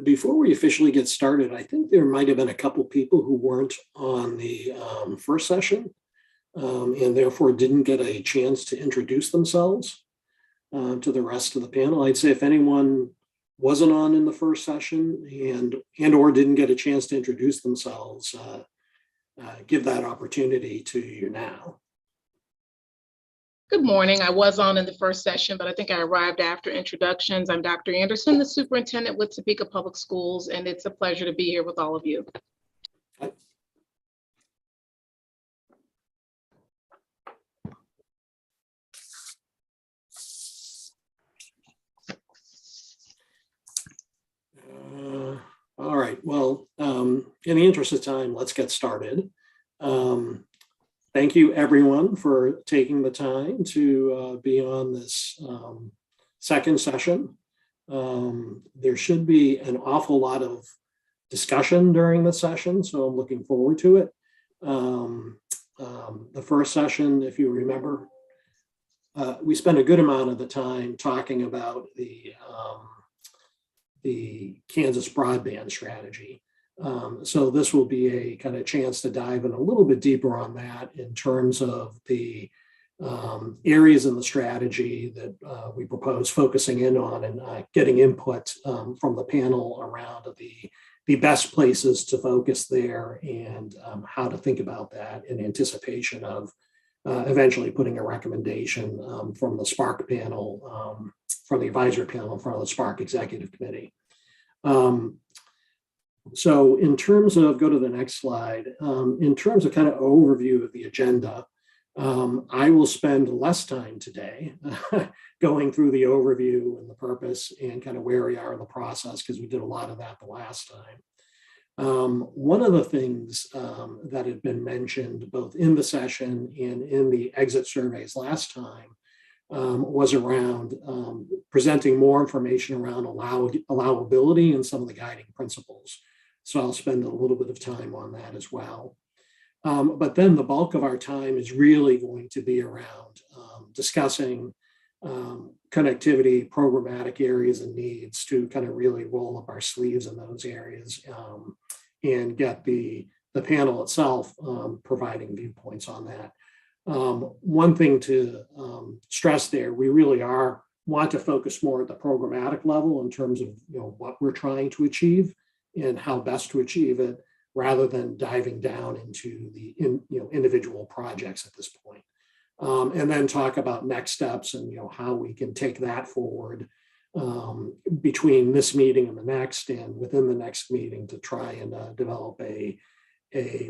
Before we officially get started, I think there might have been a couple people who weren't on the first session and therefore didn't get a chance to introduce themselves to the rest of the panel. I'd say if anyone wasn't on in the first session and or didn't get a chance to introduce themselves, give that opportunity to you now. Good morning. I was on in the first session, but I think I arrived after introductions. I'm Dr. Anderson, the superintendent with Topeka Public Schools, and it's a pleasure to be here with all of you. All right. Well, in the interest of time, let's get started. Thank you, everyone, for taking the time to be on this second session. There should be an awful lot of discussion during the session, so I'm looking forward to it. The first session, if you remember, we spent a good amount of the time talking about the Kansas broadband strategy. So this will be a kind of chance to dive in a little bit deeper on that in terms of the areas in the strategy that we propose focusing in on and getting input from the panel around the best places to focus there and how to think about that in anticipation of eventually putting a recommendation from the SPARC panel, from the advisory panel in front of the SPARC Executive Committee. So in terms of, go to the next slide, in terms of kind of overview of the agenda, I will spend less time today going through the overview and the purpose and kind of where we are in the process, because we did a lot of that the last time. One of the things that had been mentioned both in the session and in the exit surveys last time was around presenting more information around allowability and some of the guiding principles. So I'll spend a little bit of time on that as well. But then the bulk of our time is really going to be around discussing connectivity, programmatic areas and needs to kind of really roll up our sleeves in those areas and get the panel itself providing viewpoints on that. One thing to stress there, we really want to focus more at the programmatic level in terms of what we're trying to achieve and how best to achieve it, rather than diving down into the individual projects at this point. And then talk about next steps and how we can take that forward between this meeting and the next, and within the next meeting to try and develop a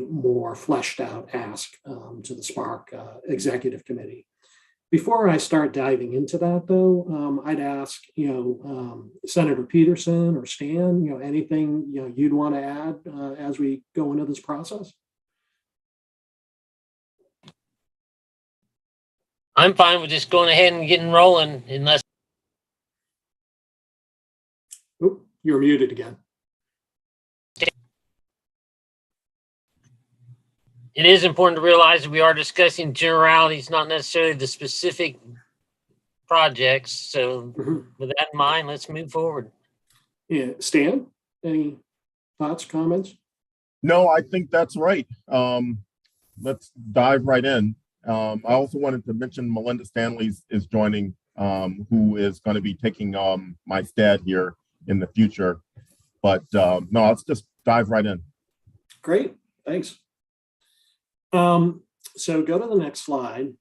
more fleshed out ask to the SPARC Executive Committee. Before I start diving into that, though, I'd ask, Senator Peterson or Stan, anything you'd want to add as we go into this process? I'm fine with just going ahead and getting rolling, unless. Oop, you're muted again. It is important to realize that we are discussing generalities, not necessarily the specific projects. So with that in mind, let's move forward. Yeah, Stan, any thoughts, comments? No, I think that's right. Let's dive right in. I also wanted to mention Melinda Stanley is joining, who is going to be taking my stead here in the future. But no, let's just dive right in. Great, thanks. So go to the next slide.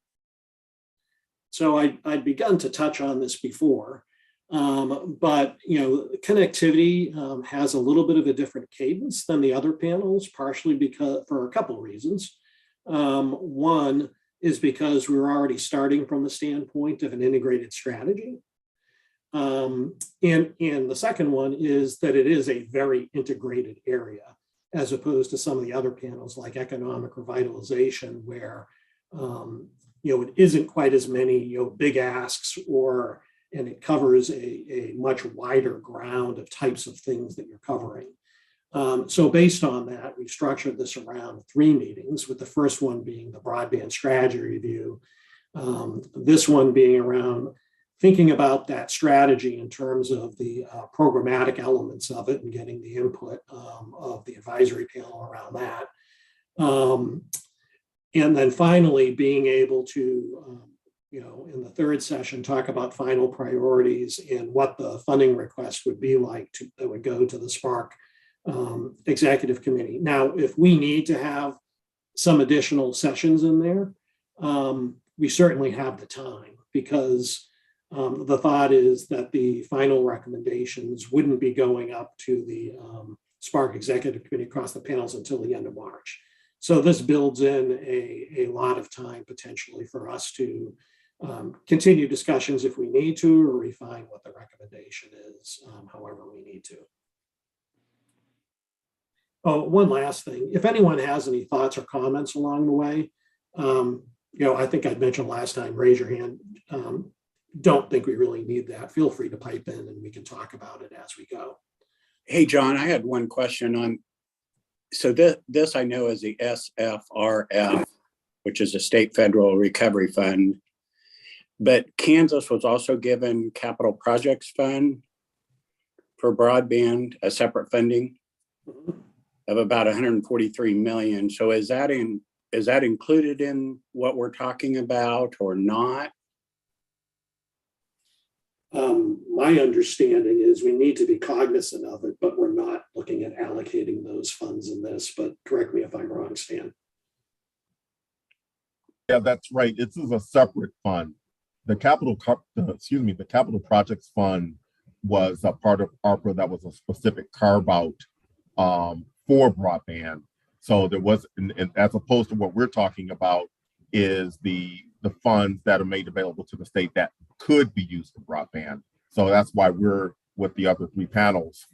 So I'd begun to touch on this before, but connectivity has a little bit of a different cadence than the other panels, partially because for a couple of reasons. One is because we're already starting from the standpoint of an integrated strategy. And the second one is that it is a very integrated area, as opposed to some of the other panels like economic revitalization, where it isn't quite as many big asks or and it covers a much wider ground of types of things that you're covering. So based on that, we've structured this around 3 meetings, with the first one being the broadband strategy review. This one being around thinking about that strategy in terms of the programmatic elements of it and getting the input of the advisory panel around that. And then finally being able to, in the third session, talk about final priorities and what the funding request would be like that would go to the Spark executive committee. Now, if we need to have some additional sessions in there, we certainly have the time, because the thought is that the final recommendations wouldn't be going up to the Spark executive committee across the panels until the end of March. So this builds in a lot of time potentially for us to continue discussions if we need to, or refine what the recommendation is, however we need to. Oh, one last thing. If anyone has any thoughts or comments along the way, I think I'd mentioned last time, raise your hand. Don't think we really need that. Feel free to pipe in and we can talk about it as we go. Hey, John, I had one question on, so this I know is the SFRF, which is a state federal recovery fund, but Kansas was also given capital projects fund for broadband, a separate funding of about 143 million. So is that included in what we're talking about or not? My understanding is we need to be cognizant of it, but we're not looking at allocating those funds in this, but correct me if I'm wrong, Stan. Yeah, that's right. This is a separate fund. The capital projects fund was a part of ARPA that was a specific carve out for broadband. So there was, and as opposed to what we're talking about, is the funds that are made available to the state that could be used for broadband. So that's why we're, with the other 3 panels,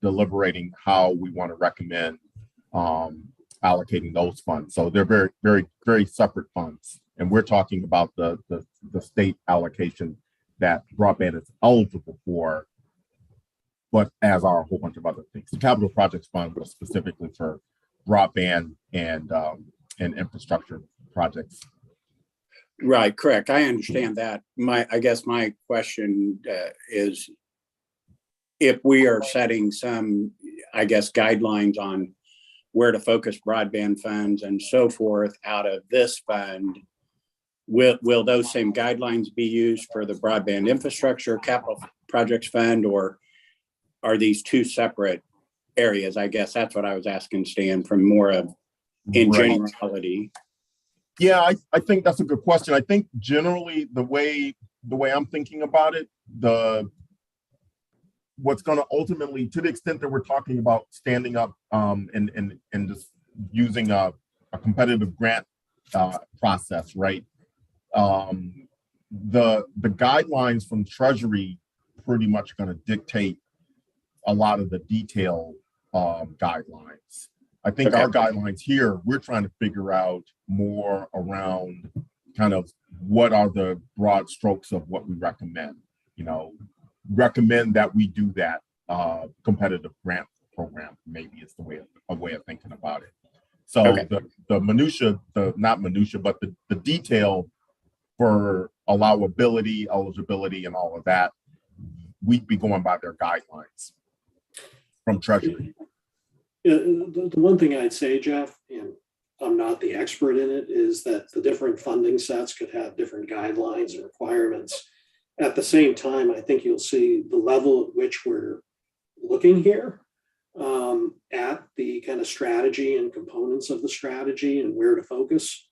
deliberating how we want to recommend allocating those funds. So they're very, very, very separate funds. And we're talking about the state allocation that broadband is eligible for, but as are a whole bunch of other things. The capital projects fund was specifically for broadband and infrastructure projects. Right, correct. I understand that. I guess my question is, if we are setting some, I guess, guidelines on where to focus broadband funds and so forth out of this fund, will those same guidelines be used for the broadband infrastructure capital projects fund, or are these 2 separate areas? I guess that's what I was asking Stan, from more of in generality. Yeah, I think that's a good question. I think generally the way I'm thinking about it, what's going to ultimately, to the extent that we're talking about standing up and just using a competitive grant process, right? The guidelines from Treasury pretty much going to dictate a lot of the detail guidelines. I think our guidelines here, we're trying to figure out more around kind of what are the broad strokes of what we recommend. Recommend that we do that competitive grant program, maybe is a way of thinking about it. So the minutia, not minutia, but the detail for allowability, eligibility, and all of that, we'd be going by their guidelines from Treasury. The one thing I'd say, Jeff, and I'm not the expert in it, is that the different funding sets could have different guidelines and requirements. At the same time, I think you'll see the level at which we're looking here at the kind of strategy and components of the strategy and where to focus,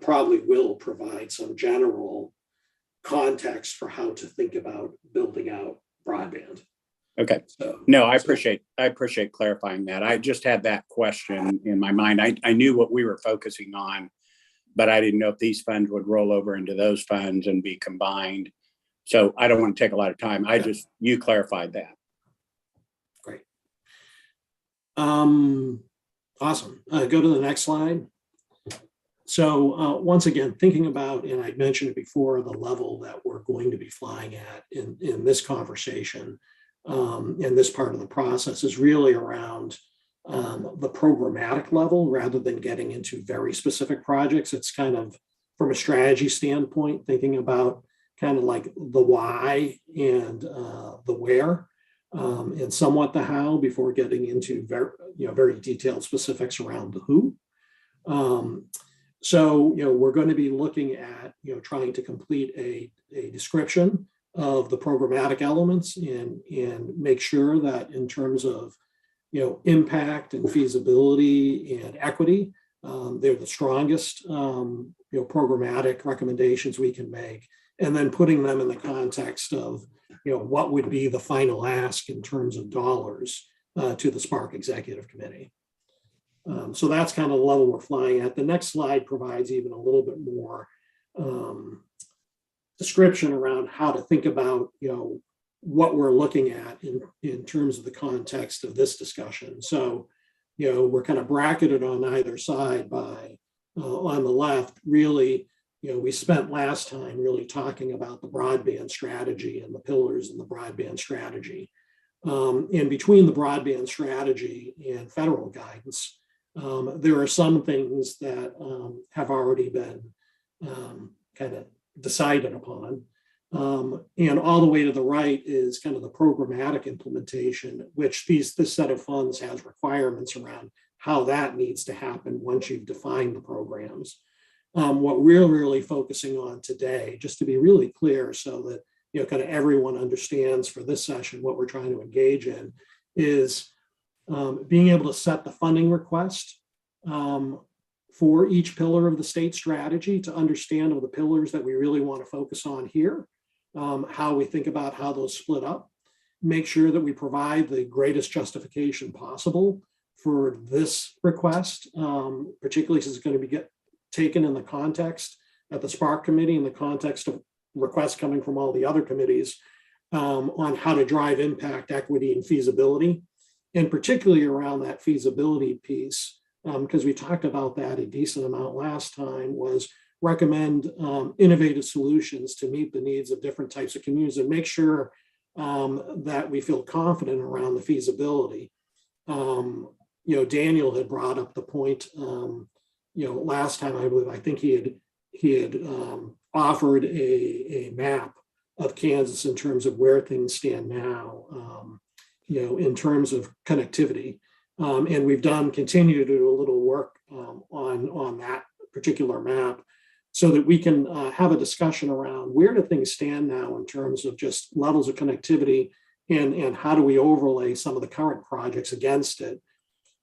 probably will provide some general context for how to think about building out broadband. Okay. No, I appreciate clarifying that. I just had that question in my mind. I knew what we were focusing on, but I didn't know if these funds would roll over into those funds and be combined. So I don't want to take a lot of time. You clarified that. Great. Awesome. Go to the next slide. Once again, thinking about, and I mentioned it before, the level that we're going to be flying at in this conversation, in this part of the process is really around the programmatic level rather than getting into very specific projects. It's kind of from a strategy standpoint, thinking about kind of like the why and the where, and somewhat the how before getting into very detailed specifics around the who. We're going to be looking at trying to complete a description of the programmatic elements and make sure that in terms of impact and feasibility and equity, they're the strongest programmatic recommendations we can make, and then putting them in the context of what would be the final ask in terms of dollars to the Spark Executive Committee. So that's kind of the level we're flying at. The next slide provides even a little bit more description around how to think about what we're looking at in terms of the context of this discussion. So we're kind of bracketed on either side by on the left, really, we spent last time really talking about the broadband strategy and the pillars in the broadband strategy. And between the broadband strategy and federal guidance, there are some things that have already been kind of decided upon. And all the way to the right is kind of the programmatic implementation, which this set of funds has requirements around how that needs to happen once you've defined the programs. What we're really focusing on today, just to be really clear so that kind of everyone understands for this session what we're trying to engage in, is being able to set the funding request for each pillar of the state strategy to understand of the pillars that we really want to focus on here, how we think about how those split up, make sure that we provide the greatest justification possible for this request, particularly since it's going to be taken in the context at the Spark Committee, in the context of requests coming from all the other committees on how to drive impact, equity, and feasibility, and particularly around that feasibility piece, because we talked about that a decent amount last time, was recommend innovative solutions to meet the needs of different types of communities and make sure that we feel confident around the feasibility. Daniel had brought up the point, last time, I think he had offered a map of Kansas in terms of where things stand now, in terms of connectivity. And we've continue to do a little work on that particular map so that we can have a discussion around where do things stand now in terms of just levels of connectivity and how do we overlay some of the current projects against it.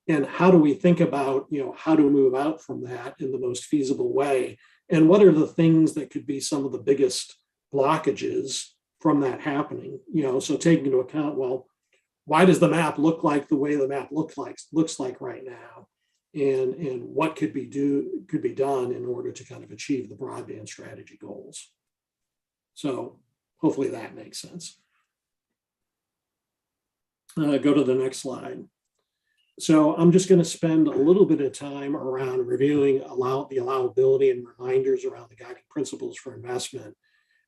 And how do we think about, how to move out from that in the most feasible way? And what are the things that could be some of the biggest blockages from that happening? So taking into account, well, why does the map look like the way the map looks like right now? And what could be done in order to kind of achieve the broadband strategy goals? So hopefully that makes sense. Go to the next slide. So I'm just going to spend a little bit of time around reviewing the allowability and reminders around the guiding principles for investment.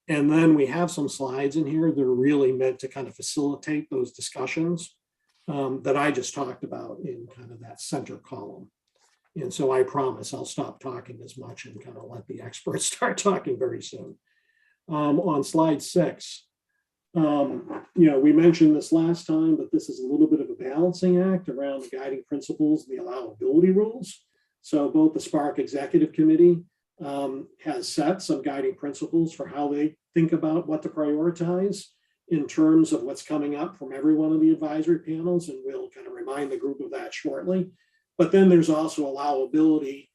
And then we have some slides in here that are really meant to kind of facilitate those discussions that I just talked about in kind of that center column. And so I promise I'll stop talking as much and kind of let the experts start talking very soon. On slide 6, we mentioned this last time, but this is a little bit of a balancing act around the guiding principles and the allowability rules. So both the Spark Executive Committee has set some guiding principles for how they think about what to prioritize in terms of what's coming up from every one of the advisory panels, and we'll kind of remind the group of that shortly. But then there's also allowability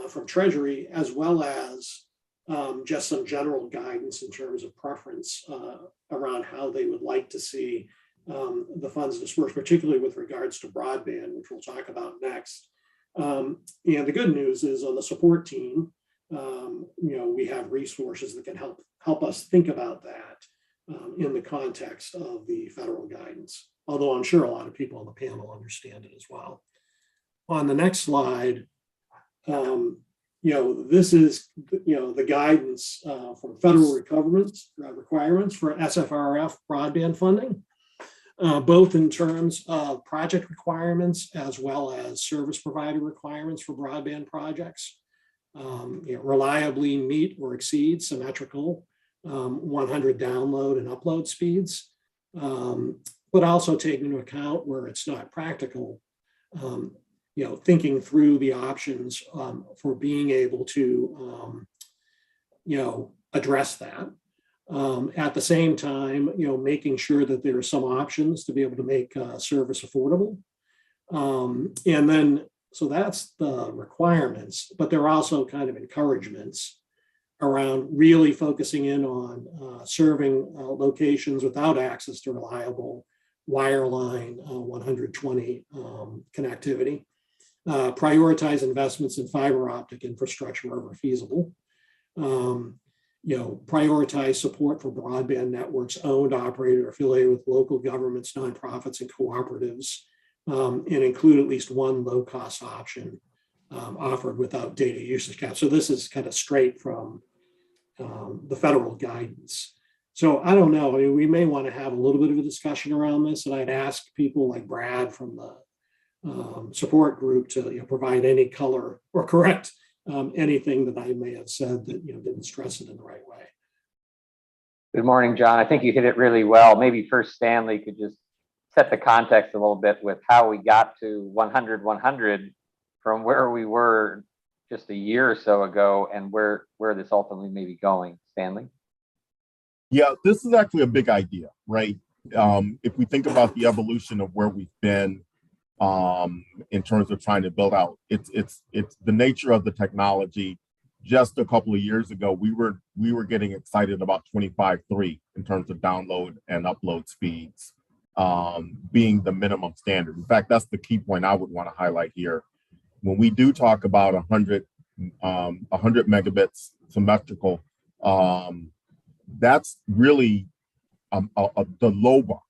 from Treasury, as well as just some general guidance in terms of preference around how they would like to see the funds dispersed, particularly with regards to broadband, which we'll talk about next. And the good news is on the support team, we have resources that can help us think about that in the context of the federal guidance, although I'm sure a lot of people on the panel understand it as well. On the next slide, this is, the guidance from federal requirements for SFRF broadband funding, both in terms of project requirements as well as service provider requirements for broadband projects. Reliably meet or exceed symmetrical 100 download and upload speeds, but also take into account where it's not practical, thinking through the options for being able to, address that. At the same time, making sure that there are some options to be able to make service affordable. And then, so that's the requirements, but there are also kind of encouragements around really focusing in on serving locations without access to reliable wireline 120 connectivity. Prioritize investments in fiber optic infrastructure wherever feasible. Prioritize support for broadband networks owned, operated, or affiliated with local governments, nonprofits, and cooperatives, and include at least one low-cost option offered without data usage cap. So this is kind of straight from the federal guidance. So I don't know. I mean, we may want to have a little bit of a discussion around this, and I'd ask people like Brad from the support group to provide any color or correct anything that I may have said that didn't stress it in the right way. Good morning, John. I think you hit it really well. Maybe first Stanley could just set the context a little bit with how we got to 100 from where we were just a year or so ago and where this ultimately may be going. Stanley? Yeah, this is actually a big idea, right? If we think about the evolution of where we've been in terms of trying to build out, it's the nature of the technology. Just a couple of years ago, we were getting excited about 25.3 in terms of download and upload speeds being the minimum standard. In fact, that's the key point I would want to highlight here. When we do talk about 100 megabits symmetrical, that's really the low bar,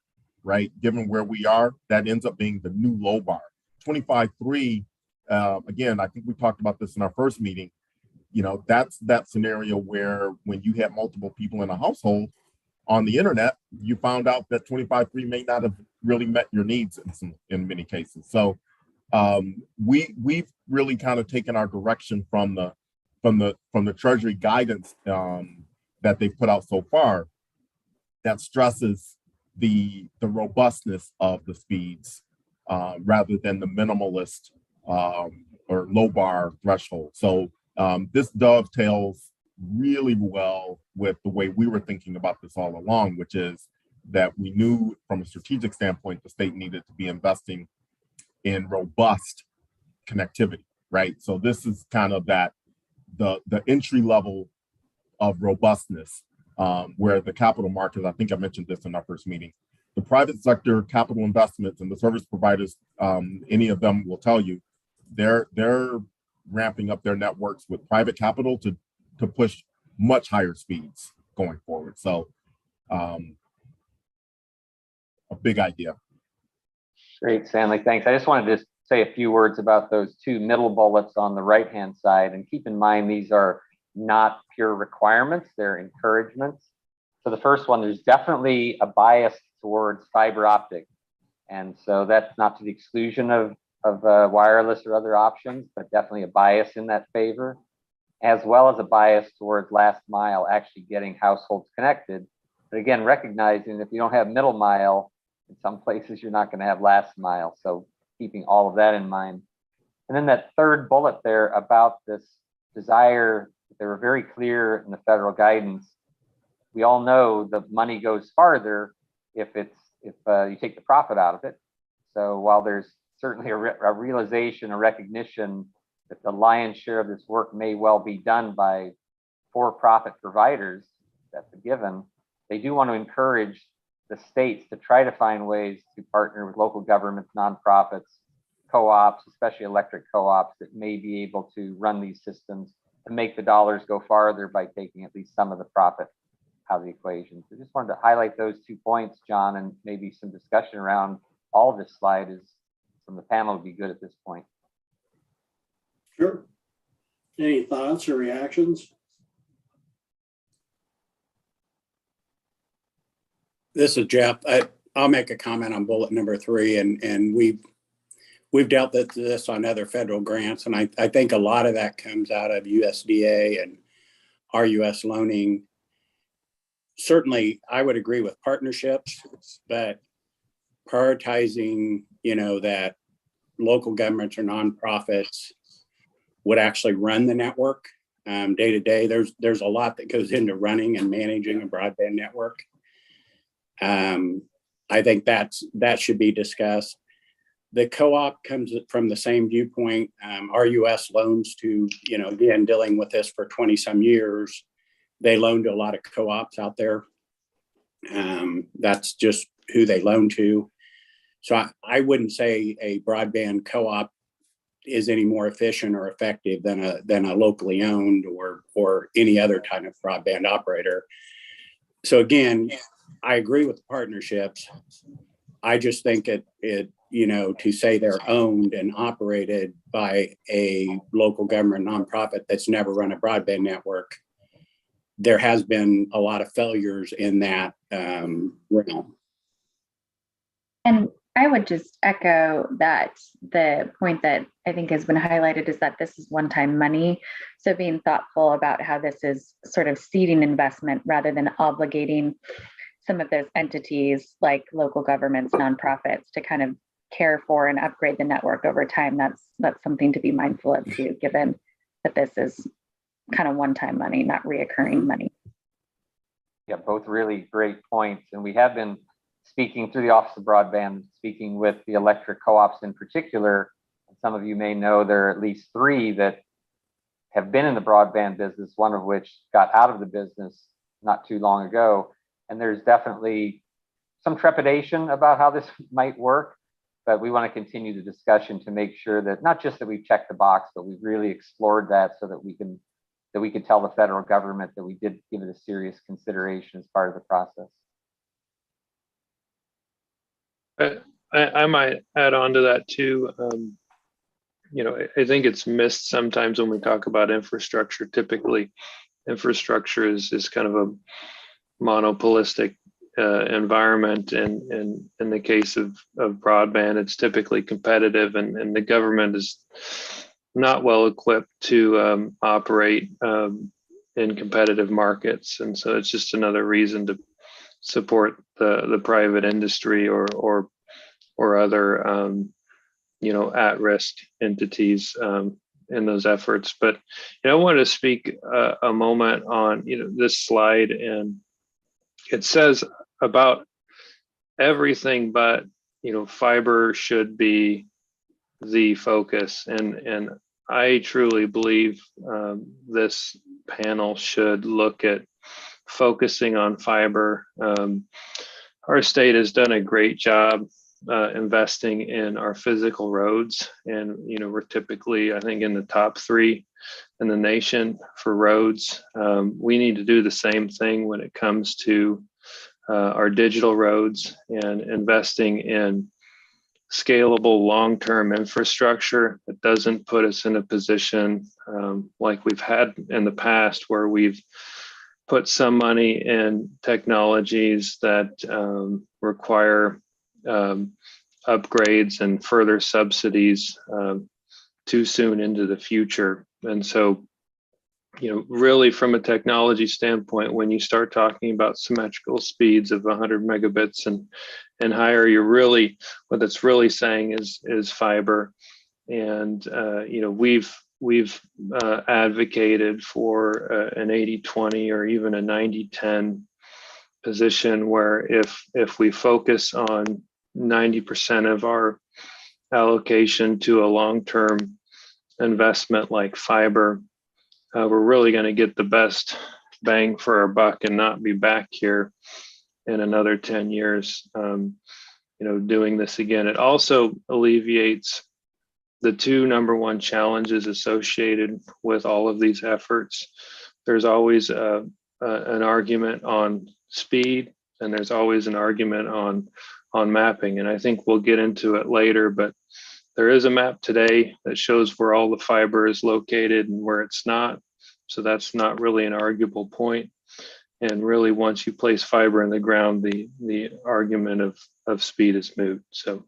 right? Given where we are, that ends up being the new low bar. 25.3, again, I think we talked about this in our first meeting. That's that scenario where when you have multiple people in a household on the internet, you found out that 25.3 may not have really met your needs in many cases. So we've really kind of taken our direction from the Treasury guidance that they've put out so far that stresses the robustness of the speeds rather than the minimalist or low bar threshold. So this dovetails really well with the way we were thinking about this all along, which is that we knew from a strategic standpoint, the state needed to be investing in robust connectivity, right? So this is kind of that the entry level of robustness where the capital markets, I think I mentioned this in our first meeting, the private sector capital investments and the service providers, any of them will tell you, they're ramping up their networks with private capital to push much higher speeds going forward. So a big idea. Great, Stanley, thanks. I just wanted to say a few words about those two middle bullets on the right-hand side. And keep in mind, these are not pure requirements, they're encouragements. So the first one, there's definitely a bias towards fiber optic. And so that's not to the exclusion of wireless or other options, but definitely a bias in that favor, as well as a bias towards last mile, actually getting households connected. But again, recognizing if you don't have middle mile, in some places you're not going to have last mile. So keeping all of that in mind. And then that third bullet there about this desire, they were very clear in the federal guidance. We all know the money goes farther if you take the profit out of it. So while there's certainly a realization, a recognition that the lion's share of this work may well be done by for-profit providers, that's a given, they do want to encourage the states to try to find ways to partner with local governments, nonprofits, co-ops, especially electric co-ops that may be able to run these systems and make the dollars go farther by taking at least some of the profit out of the equation. So just wanted to highlight those 2 points, John, and maybe some discussion around all of this slide is from the panel would be good at this point. Sure. Any thoughts or reactions? This is Jeff. I'll make a comment on bullet number 3, and we've dealt with this on other federal grants, and I think a lot of that comes out of USDA and RUS loaning. Certainly, I would agree with partnerships, but prioritizing, that local governments or nonprofits would actually run the network day to day. There's a lot that goes into running and managing a broadband network. I think that should be discussed. The co-op comes from the same viewpoint. RUS loans to, again, dealing with this for 20 some years, they loan to a lot of co-ops out there. That's just who they loan to. So I wouldn't say a broadband co-op is any more efficient or effective than a locally owned or any other kind of broadband operator. So again, I agree with the partnerships. I just think it to say they're owned and operated by a local government nonprofit that's never run a broadband network, there has been a lot of failures in that realm. And I would just echo that the point that I think has been highlighted is that this is one-time money. So being thoughtful about how this is sort of seeding investment rather than obligating some of those entities like local governments, nonprofits to kind of care for and upgrade the network over time. That's something to be mindful of too, given that this is kind of one-time money, not reoccurring money. Yeah, both really great points. And we have been speaking through the Office of Broadband, speaking with the electric co-ops in particular. Some of you may know there are at least 3 that have been in the broadband business, one of which got out of the business not too long ago. And there's definitely some trepidation about how this might work, but we want to continue the discussion to make sure that not just that we've checked the box, but we've really explored that so that we can tell the federal government that we did give it a serious consideration as part of the process. I might add on to that too. I think it's missed sometimes when we talk about infrastructure. Typically, infrastructure is kind of a monopolistic environment, and in the case of broadband, it's typically competitive, and the government is not well equipped to operate in competitive markets, and so it's just another reason to support the private industry or other at-risk entities in those efforts. But I wanted to speak a moment on this slide, and it says about everything but fiber should be the focus, and I truly believe this panel should look at focusing on fiber. Our state has done a great job investing in our physical roads, and we're typically, I think, in the top 3 in the nation for roads. We need to do the same thing when it comes to our digital roads and investing in scalable long-term infrastructure that doesn't put us in a position like we've had in the past, where we've put some money in technologies that require upgrades and further subsidies too soon into the future. And so, really from a technology standpoint, when you start talking about symmetrical speeds of 100 megabits and higher, what it's really saying is fiber. And we've advocated for an 80-20 or even a 90-10 position, where if we focus on 90% of our allocation to a long-term investment like fiber, we're really going to get the best bang for our buck and not be back here in another 10 years doing this again. It also alleviates the 2 number 1 challenges associated with all of these efforts. There's always an argument on speed, and there's always an argument on mapping. And I think we'll get into it later, but There is a map today that shows where all the fiber is located and where it's not. So that's not really an arguable point. And really, once you place fiber in the ground, the argument of speed is moot. So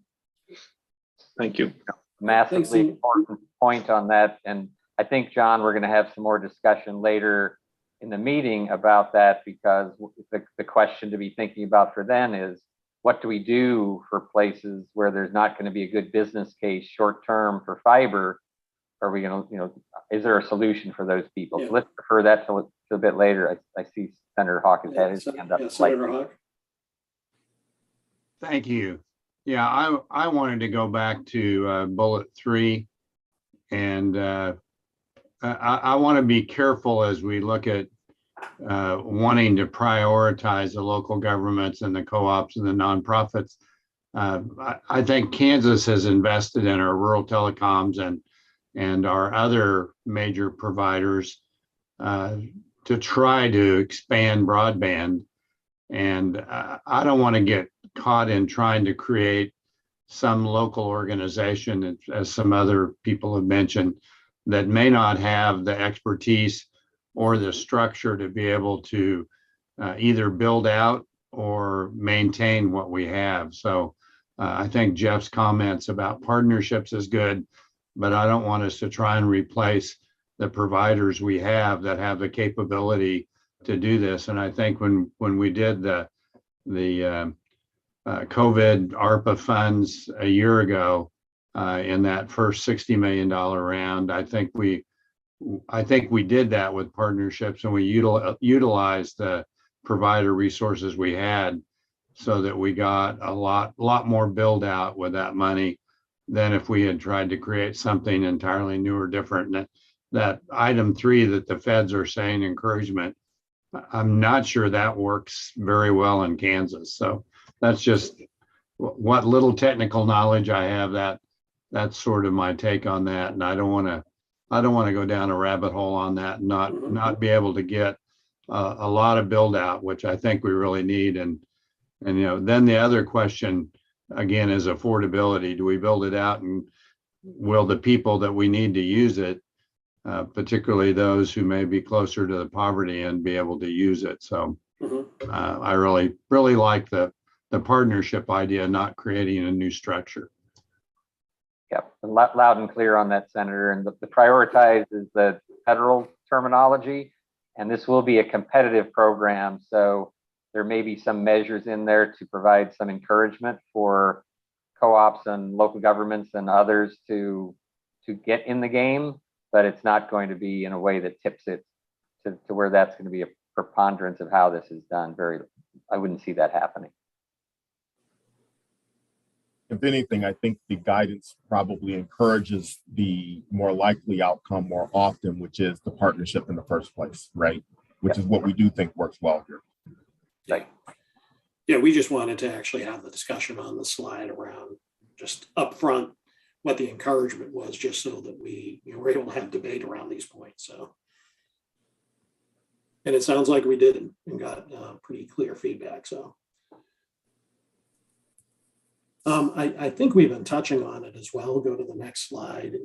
thank you. Massively important point on that. And I think, John, we're going to have some more discussion later in the meeting about that, because the question to be thinking about for then is, what do we do for places where there's not going to be a good business case short term for fiber? Are we going to, is there a solution for those people? Yeah. So let's refer that to a bit later. I see Senator Hawk has had his hand up. Senator Hawk. Thank you. Yeah, I wanted to go back to bullet 3, and I want to be careful as we look at wanting to prioritize the local governments and the co-ops and the nonprofits. I think Kansas has invested in our rural telecoms and our other major providers to try to expand broadband. And I don't want to get caught in trying to create some local organization, as some other people have mentioned, that may not have the expertise or the structure to be able to either build out or maintain what we have. So I think Jeff's comments about partnerships is good, but I don't want us to try and replace the providers we have that have the capability to do this. And I think when we did the COVID ARPA funds a year ago in that first $60 million round, I think we did that with partnerships, and we utilized the provider resources we had, so that we got a lot more build out with that money than if we had tried to create something entirely new or different. And that item 3 that the feds are saying, encouragement, I'm not sure that works very well in Kansas. So that's just what little technical knowledge I have. That's sort of my take on that. And I don't want to go down a rabbit hole on that and not be able to get a lot of build out, which I think we really need. And then the other question again is affordability. Do we build it out, and will the people that we need to use it, particularly those who may be closer to the poverty end, be able to use it? So I really like the partnership idea, not creating a new structure. Yep, loud and clear on that, Senator. And the prioritize is the federal terminology, and this will be a competitive program. So there may be some measures in there to provide some encouragement for co-ops and local governments and others to get in the game, but it's not going to be in a way that tips it to where that's going to be a preponderance of how this is done. I wouldn't see that happening. If anything, I think the guidance probably encourages the more likely outcome more often, which is the partnership in the first place, right? Which is what we do think works well here. Right. Yeah, we just wanted to actually have the discussion on the slide around just upfront what the encouragement was, just so that we were able to have debate around these points. So, and it sounds like we did and got pretty clear feedback. So. I think we've been touching on it as well. Go to the next slide.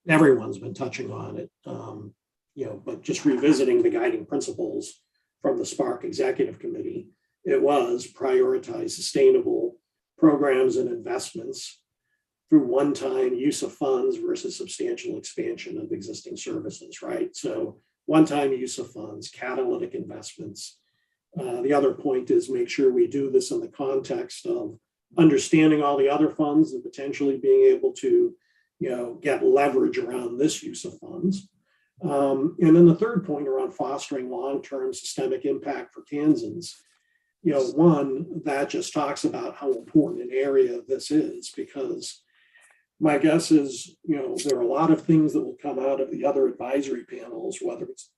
Everyone's been touching on it, but just revisiting the guiding principles from the Spark Executive Committee, it was prioritize sustainable programs and investments through one-time use of funds versus substantial expansion of existing services, right? So one-time use of funds, catalytic investments. The other point is make sure we do this in the context of understanding all the other funds and potentially being able to, get leverage around this use of funds. And then the third point around fostering long-term systemic impact for Kansans, one that just talks about how important an area this is, because my guess is, there are a lot of things that will come out of the other advisory panels, whether it's,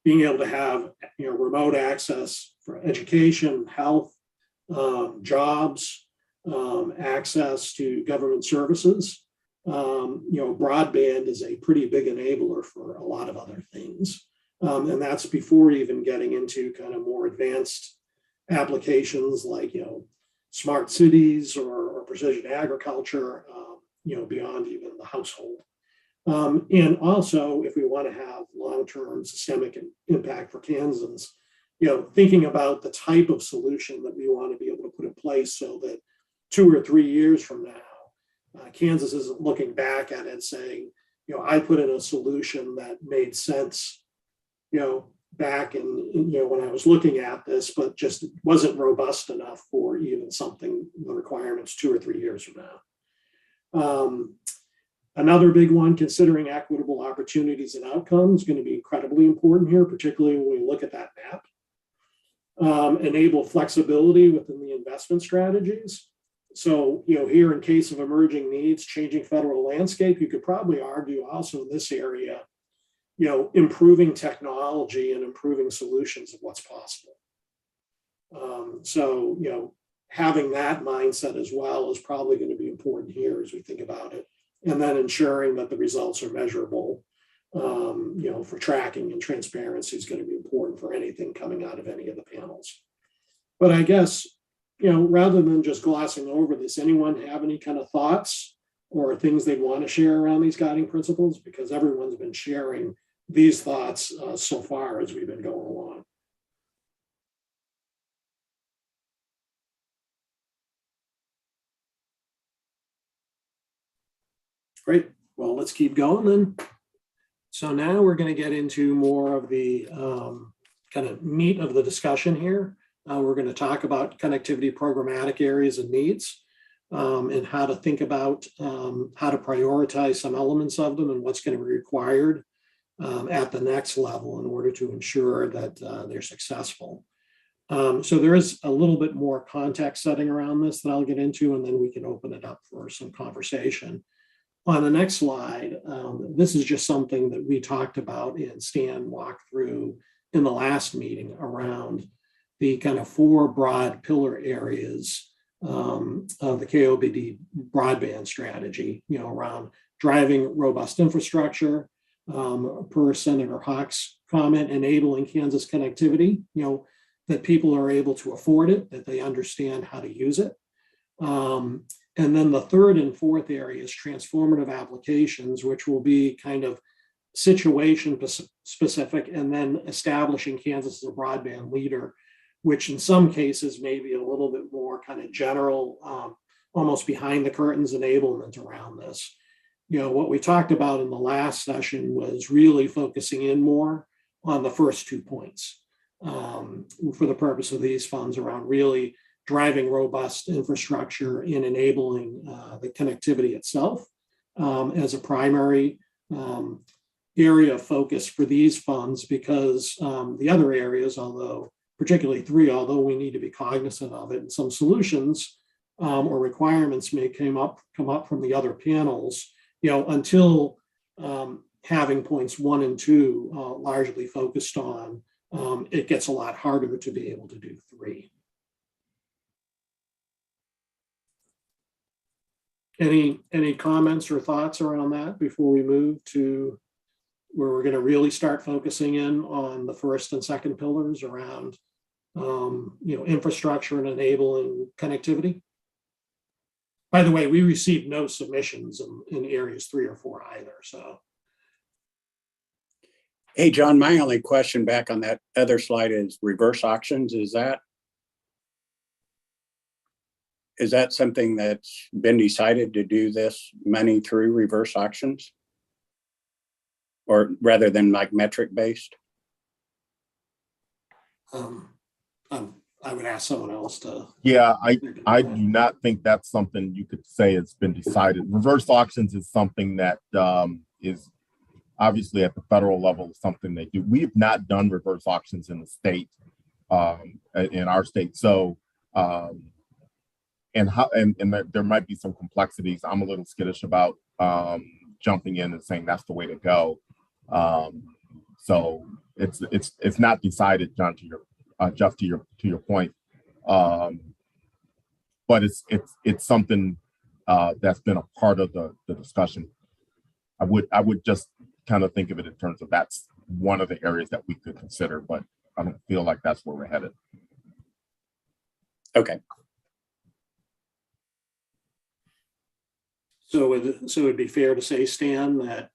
being able to have remote access for education, health, jobs, access to government services. Broadband is a pretty big enabler for a lot of other things. And that's before even getting into kind of more advanced applications like, smart cities or precision agriculture, beyond even the household. And also, if we want to have long-term systemic impact for Kansans, thinking about the type of solution that we want to be able to put in place so that 2 or 3 years from now, Kansas isn't looking back at it and saying, I put in a solution that made sense, back in, when I was looking at this, but just wasn't robust enough for even something, the requirements 2 or 3 years from now. Another big one, considering equitable opportunities and outcomes, is going to be incredibly important here, particularly when we look at that map. Enable flexibility within the investment strategies. So, here in case of emerging needs, changing federal landscape, you could probably argue also in this area, improving technology and improving solutions of what's possible. So, having that mindset as well is probably going to be important here as we think about it. And then ensuring that the results are measurable, for tracking and transparency is going to be important for anything coming out of any of the panels. But I guess, rather than just glossing over this, anyone have any kind of thoughts or things they'd want to share around these guiding principles? Because everyone's been sharing these thoughts so far as we've been going along. Great. Well, let's keep going then. So now we're going to get into more of the kind of meat of the discussion here. We're going to talk about connectivity programmatic areas and needs, and how to think about how to prioritize some elements of them and what's going to be required at the next level in order to ensure that they're successful. So there is a little bit more context setting around this that I'll get into, and then we can open it up for some conversation. On the next slide, this is just something that we talked about and Stan walked through in the last meeting around the kind of 4 broad pillar areas of the KOBD broadband strategy, around driving robust infrastructure, per Senator Hawk's comment, enabling Kansas connectivity, that people are able to afford it, that they understand how to use it. And then the third and fourth area is transformative applications, which will be kind of situation specific, and then establishing Kansas as a broadband leader, which in some cases may be a little bit more kind of general, almost behind the curtains enablement around this. What we talked about in the last session was really focusing in more on the first 2 points for the purpose of these funds around really driving robust infrastructure and enabling the connectivity itself as a primary area of focus for these funds, because the other areas, although particularly 3, although we need to be cognizant of it, and some solutions or requirements may come up from the other panels, until having points 1 and 2 largely focused on, it gets a lot harder to be able to do 3. Any comments or thoughts around that before we move to where we're going to really start focusing in on the first and second pillars around infrastructure and enabling connectivity? By the way, we received no submissions in areas 3 or 4 either. So, hey, John, my only question back on that other slide is reverse auctions. Is that something that's been decided to do this money through reverse auctions? Or rather than like metric based? I would ask someone else to. Yeah, I do not think that's something you could say it's been decided. Reverse auctions is something that is obviously at the federal level, something they do. We have not done reverse auctions in the state, in our state. So, and there might be some complexities. I'm a little skittish about jumping in and saying that's the way to go. So it's not decided, John, to your Jeff, to your point. But it's something that's been a part of the discussion. I would just kind of think of it in terms of that's one of the areas that we could consider, but I don't feel like that's where we're headed. Okay. So it'd be fair to say, Stan, that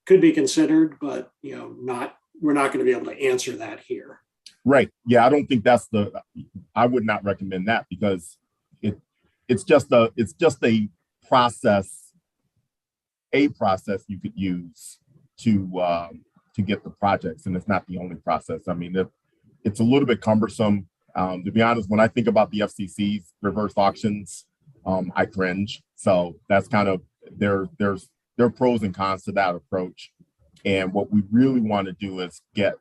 could be considered, but we're not going to be able to answer that here. Right. Yeah, I don't think I would not recommend that because it's just a process you could use to get the projects, and it's not the only process. I mean, it's a little bit cumbersome. To be honest, when I think about the FCC's reverse auctions, I cringe. So that's kind of there are pros and cons to that approach. And what we really want to do is get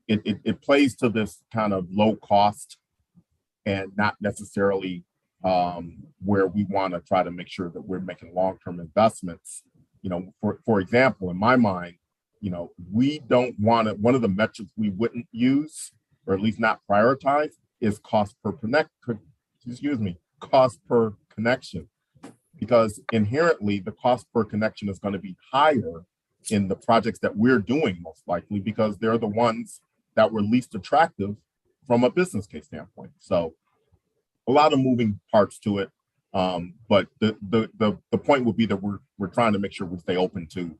it plays to this kind of low cost and not necessarily where we want to try to make sure that we're making long-term investments. For example, in my mind, we don't want to, one of the metrics we wouldn't use, or at least not prioritize, is cost per connection, because inherently the cost per connection is going to be higher in the projects that we're doing, most likely because they're the ones that were least attractive from a business case standpoint. So a lot of moving parts to it. But the point would be that we're trying to make sure we stay open to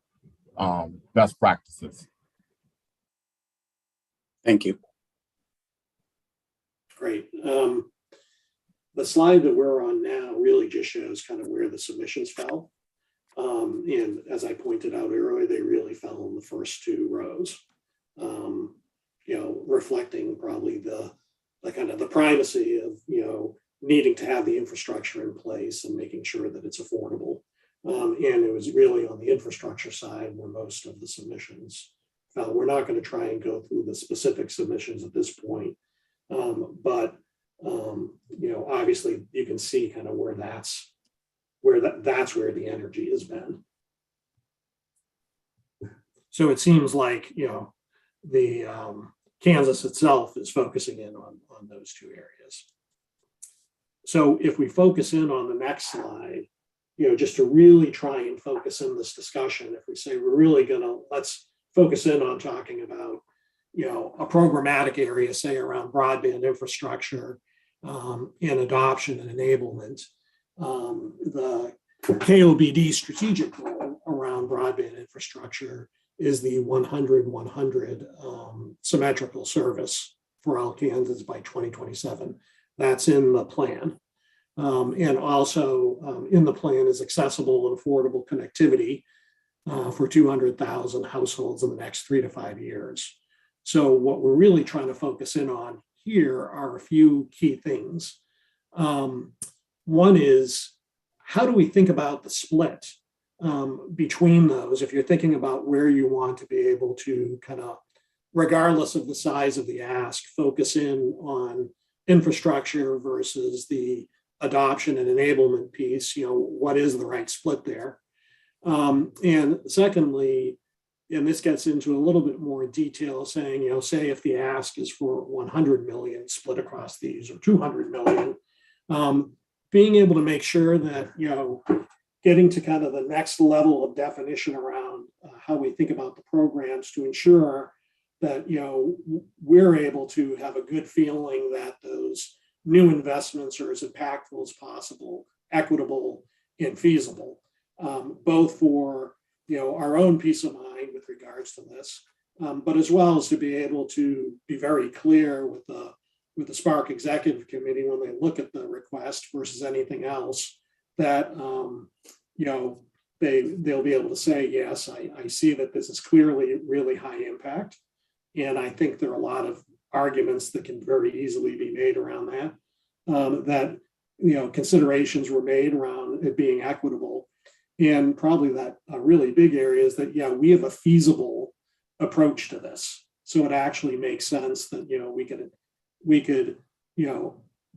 best practices. Thank you. Great. The slide that we're on now really just shows kind of where the submissions fell. And as I pointed out earlier, they really fell in the first two rows, reflecting probably the kind of the primacy of, needing to have the infrastructure in place and making sure that it's affordable. And it was really on the infrastructure side where most of the submissions fell. We're not going to try and go through the specific submissions at this point. But obviously you can see kind of where that's where the energy has been. So it seems like, the Kansas itself is focusing in on those two areas. So if we focus in on the next slide, just to really try and focus in this discussion, if we say we're really let's focus in on talking about, a programmatic area, say around broadband infrastructure and adoption and enablement, the KOBD strategic goal around broadband infrastructure is the 100-100 symmetrical service for all Kansans by 2027. That's in the plan. And also in the plan is accessible and affordable connectivity for 200,000 households in the next 3 to 5 years. So what we're really trying to focus in on here are a few key things. One is, how do we think about the split between those? If you're thinking about where you want to be able to kind of, regardless of the size of the ask, focus in on infrastructure versus the adoption and enablement piece, what is the right split there? And secondly, and this gets into a little bit more detail, saying, say if the ask is for 100 million split across these, or 200 million, being able to make sure that, getting to kind of the next level of definition around how we think about the programs to ensure that, we're able to have a good feeling that those new investments are as impactful as possible, equitable, and feasible, both for our own peace of mind with regards to this, but as well as to be able to be very clear with the Spark Executive Committee when they look at the request versus anything else, that they'll be able to say, yes, I see that this is clearly really high impact, and I think there are a lot of arguments that can very easily be made around that. That considerations were made around it being equitable. And probably that a really big area is that, we have a feasible approach to this. So it actually makes sense that, we could,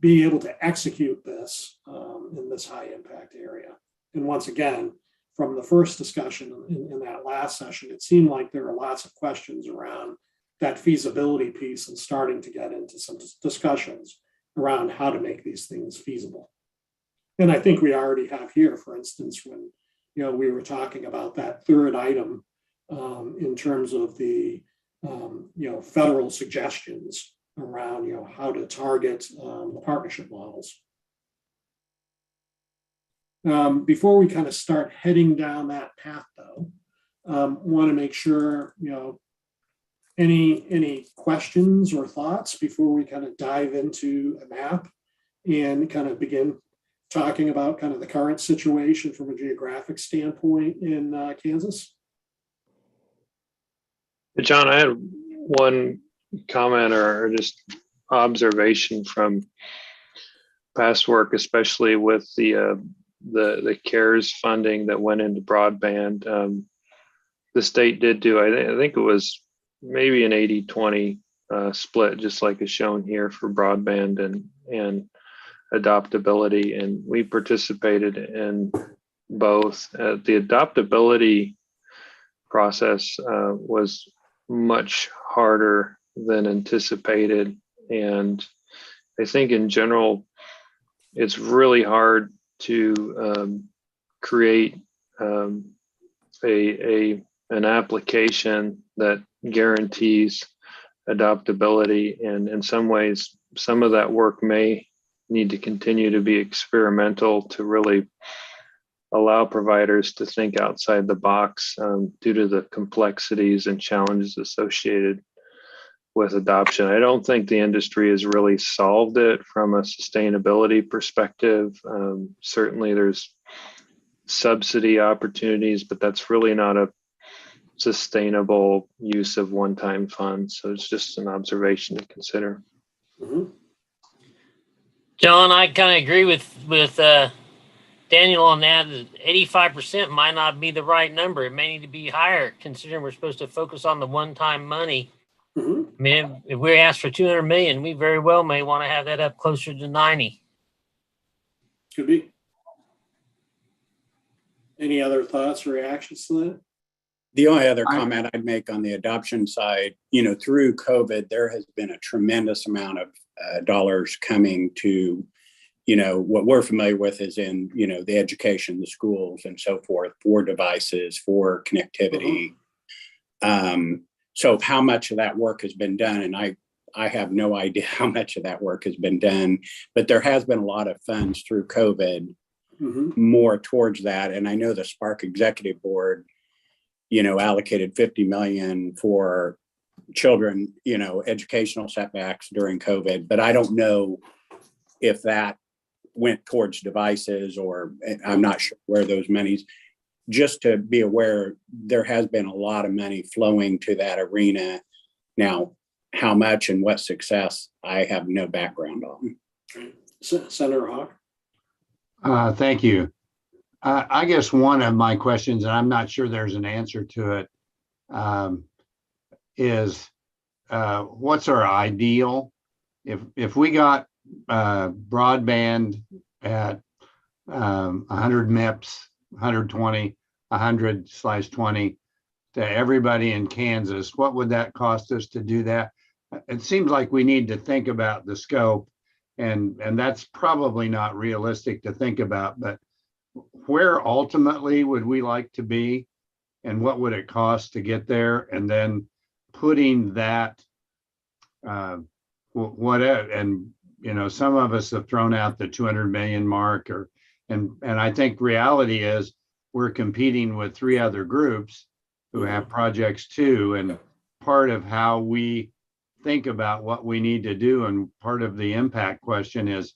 be able to execute this in this high impact area. And once again, from the first discussion in that last session, it seemed like there are lots of questions around that feasibility piece and starting to get into some discussions around how to make these things feasible. And I think we already have here, for instance, when we were talking about that third item in terms of the federal suggestions around how to target the partnership models. Before we kind of start heading down that path, though, want to make sure, any questions or thoughts before we kind of dive into a map and kind of begin talking about kind of the current situation from a geographic standpoint in Kansas? John, I had one comment or just observation from past work, especially with the CARES funding that went into broadband. The state did do, I think it was maybe an 80-20 split, just like is shown here for broadband and adoptability. And we participated in both. The adoptability process was much harder than anticipated. And I think in general, it's really hard to create an application that guarantees adoptability. And in some ways, some of that work may need to continue to be experimental to really allow providers to think outside the box due to the complexities and challenges associated with adoption. I don't think the industry has really solved it from a sustainability perspective. Certainly there's subsidy opportunities, but that's really not a sustainable use of one-time funds. So it's just an observation to consider. Mm-hmm. John, I kind of agree with Daniel on that. 85% might not be the right number. It may need to be higher, considering we're supposed to focus on the one-time money. Mm-hmm. I mean, if we ask for 200 million, we very well may want to have that up closer to 90. Could be. Any other thoughts or reactions to that? The only other comment I'd make on the adoption side, through COVID, there has been a tremendous amount of dollars coming to, what we're familiar with is in, the education, the schools and so forth, for devices, for connectivity. So how much of that work has been done? And I have no idea how much of that work has been done, but there has been a lot of funds through COVID more towards that. And I know the Spark Executive Board, allocated 50 million for children, educational setbacks during COVID, but I don't know if that went towards devices or I'm not sure where those monies. Just to be aware, there has been a lot of money flowing to that arena. Now, how much and what success, I have no background on. Senator Hawk. Thank you. I guess one of my questions, and I'm not sure there's an answer to it, is what's our ideal? If we got broadband at 100 MIPS, 120, 100/20 to everybody in Kansas, what would that cost us to do that? It seems like we need to think about the scope, and that's probably not realistic to think about, but where ultimately would we like to be and what would it cost to get there? And then putting that, some of us have thrown out the 200 million mark, and I think reality is we're competing with 3 other groups who have projects too. And part of how we think about what we need to do, and part of the impact question is,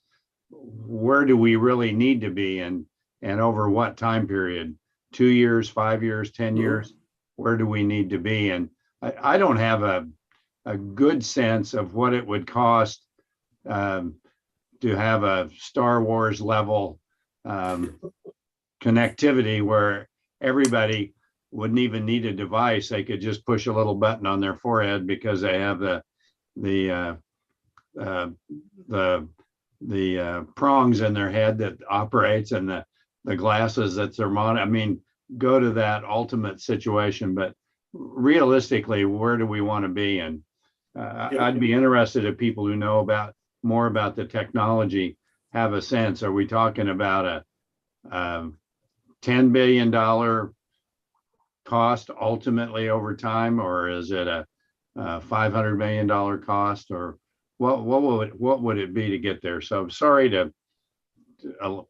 where do we really need to be and over what time period? 2 years, 5 years, 10 years? Where do we need to be? And I don't have a good sense of what it would cost to have a Star Wars level connectivity where everybody wouldn't even need a device. They could just push a little button on their forehead because they have the prongs in their head that operates, and the glasses that's their monitor. I mean, go to that ultimate situation, but realistically, where do we want to be? And I'd be interested if people who know more about the technology have a sense. Are we talking about a $10 billion cost ultimately over time, or is it a $500 million cost, or what would it be to get there? So sorry to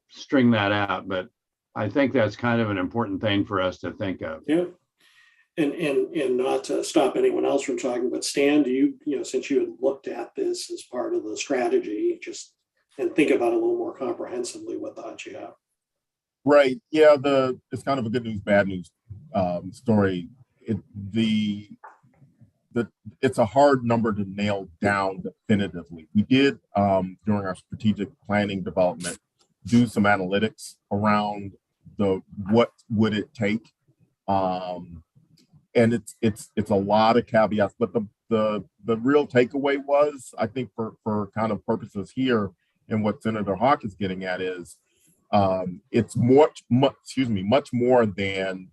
string that out, but I think that's kind of an important thing for us to think of. Yeah. And not to stop anyone else from talking, but Stan, do you, since you had looked at this as part of the strategy, just and think about it a little more comprehensively, what thoughts you have? Right. Yeah. It's kind of a good news, bad news story. It's a hard number to nail down definitively. We did during our strategic planning development do some analytics around what would it take, and it's a lot of caveats. But the real takeaway was, I think for kind of purposes here, and what Senator Hawk is getting at is it's much more than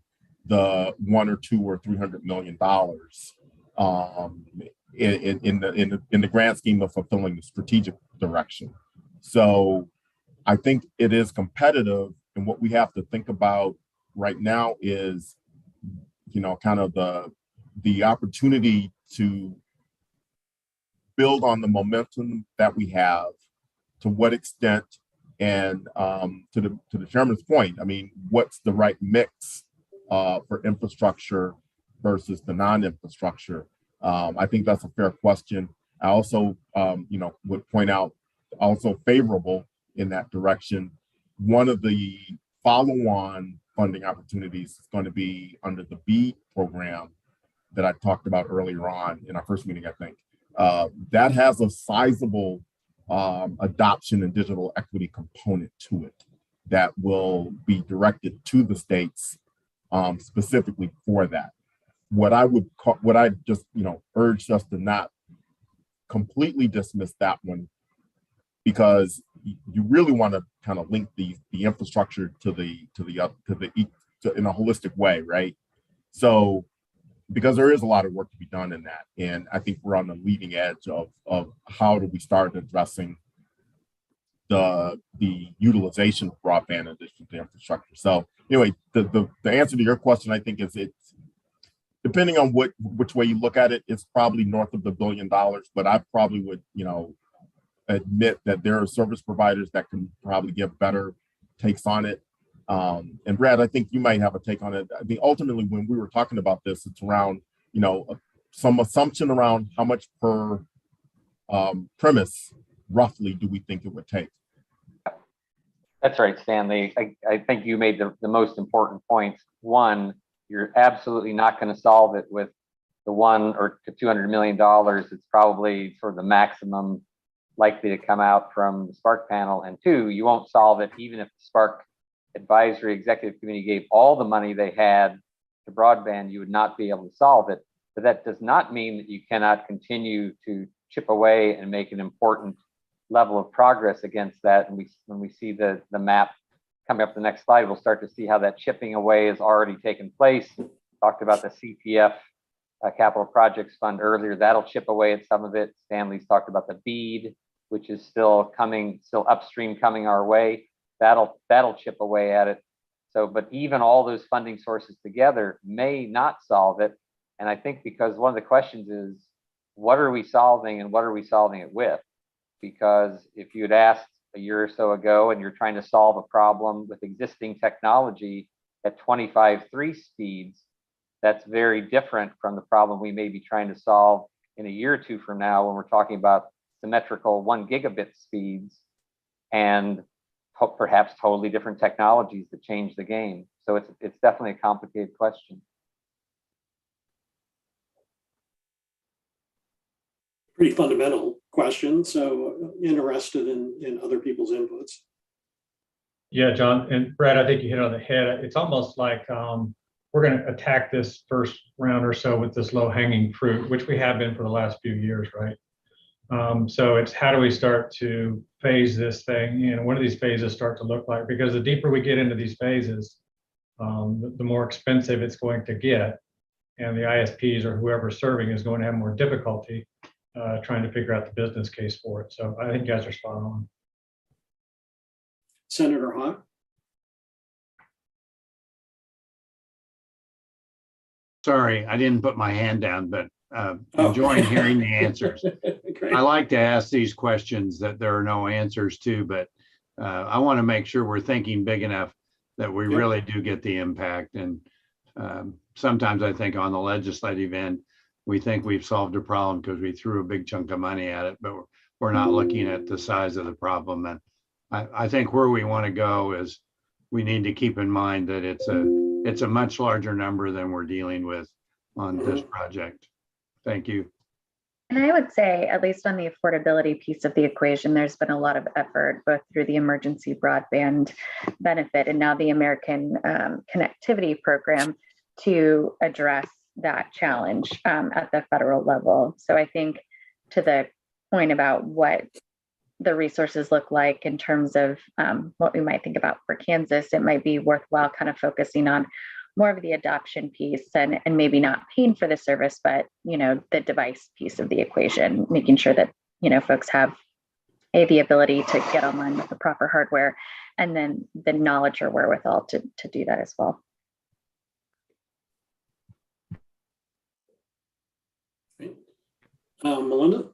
the $100 or $200 or $300 million in the grand scheme of fulfilling the strategic direction. So I think it is competitive, and what we have to think about right now is, kind of the opportunity to build on the momentum that we have. To what extent, and to the chairman's point, I mean, what's the right mix for infrastructure versus the non-infrastructure? I think that's a fair question. I also, would point out also favorable in that direction. One of the follow-on funding opportunities is going to be under the BEAD program that I talked about earlier on in our first meeting, I think. That has a sizable adoption and digital equity component to it that will be directed to the states specifically for that. What I just urge us to not completely dismiss that one, because you really want to kind of link the infrastructure to in a holistic way, right? So because there is a lot of work to be done in that, and I think we're on the leading edge of how do we start addressing the utilization of broadband in addition to infrastructure. So anyway, the answer to your question, I think, is it's depending on which way you look at it, it's probably north of $1 billion, but I probably would admit that there are service providers that can probably give better takes on it. And Brad, I think you might have a take on it. I mean, ultimately, when we were talking about this, it's around, some assumption around how much per premise roughly do we think it would take? That's right, Stanley. I think you made the most important points. One, you're absolutely not going to solve it with the $100 or $200 million. It's probably sort of the maximum likely to come out from the Spark panel. And two, you won't solve it even if the Spark Advisory Executive Committee gave all the money they had to broadband, you would not be able to solve it. But that does not mean that you cannot continue to chip away and make an important level of progress against that. And when we see the map coming up the next slide, we'll start to see how that chipping away has already taken place. Talked about the CPF Capital Projects Fund earlier. That'll chip away at some of it. Stanley's talked about the BEAD, which is still upstream coming our way. That'll chip away at it. So, but even all those funding sources together may not solve it. And I think because one of the questions is, what are we solving and what are we solving it with? Because if you'd asked a year or so ago and you're trying to solve a problem with existing technology at 25.3 speeds, that's very different from the problem we may be trying to solve in a year or two from now when we're talking about symmetrical 1 gigabit speeds and perhaps totally different technologies that change the game. So it's definitely a complicated question. Pretty fundamental question. So interested in other people's inputs. Yeah, John and Brad, I think you hit it on the head. It's almost like we're going to attack this first round or so with this low-hanging fruit, which we have been for the last few years, right? So it's how do we start to phase this thing? What do these phases start to look like? Because the deeper we get into these phases, the more expensive it's going to get. And the ISPs or whoever's serving is going to have more difficulty trying to figure out the business case for it. So I think you guys are spot on. Senator Hawk? Sorry, I didn't put my hand down, but enjoying hearing the answers. I like to ask these questions that there are no answers to, but I want to make sure we're thinking big enough that we Yep. really do get the impact. And sometimes I think on the legislative end, we think we've solved a problem because we threw a big chunk of money at it, but we're not looking at the size of the problem. And I think where we want to go is we need to keep in mind that it's a much larger number than we're dealing with on this project. Thank you. And I would say, at least on the affordability piece of the equation, there's been a lot of effort, both through the emergency broadband benefit and now the American Connectivity Program, to address that challenge at the federal level. So I think, to the point about what the resources look like in terms of what we might think about for Kansas, it might be worthwhile kind of focusing on more of the adoption piece and maybe not paying for the service, but, you know, the device piece of the equation, making sure that, you know, folks have the ability to get online with the proper hardware, and then the knowledge or wherewithal to do that as well. Melinda?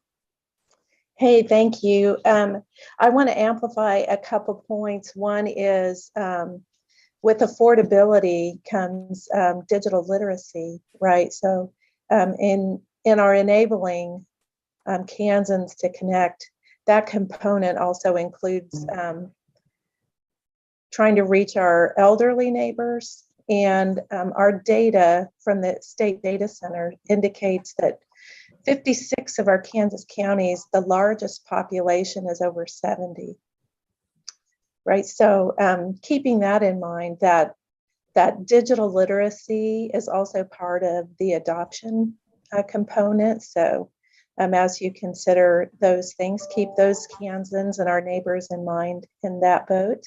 Hey, thank you. I want to amplify a couple points. One is with affordability comes digital literacy, right? So in our enabling Kansans to connect, that component also includes trying to reach our elderly neighbors. And our data from the state data center indicates that 56 of our Kansas counties, the largest population is over 70, right? So keeping that in mind, that digital literacy is also part of the adoption component. So as you consider those things, keep those Kansans and our neighbors in mind in that boat.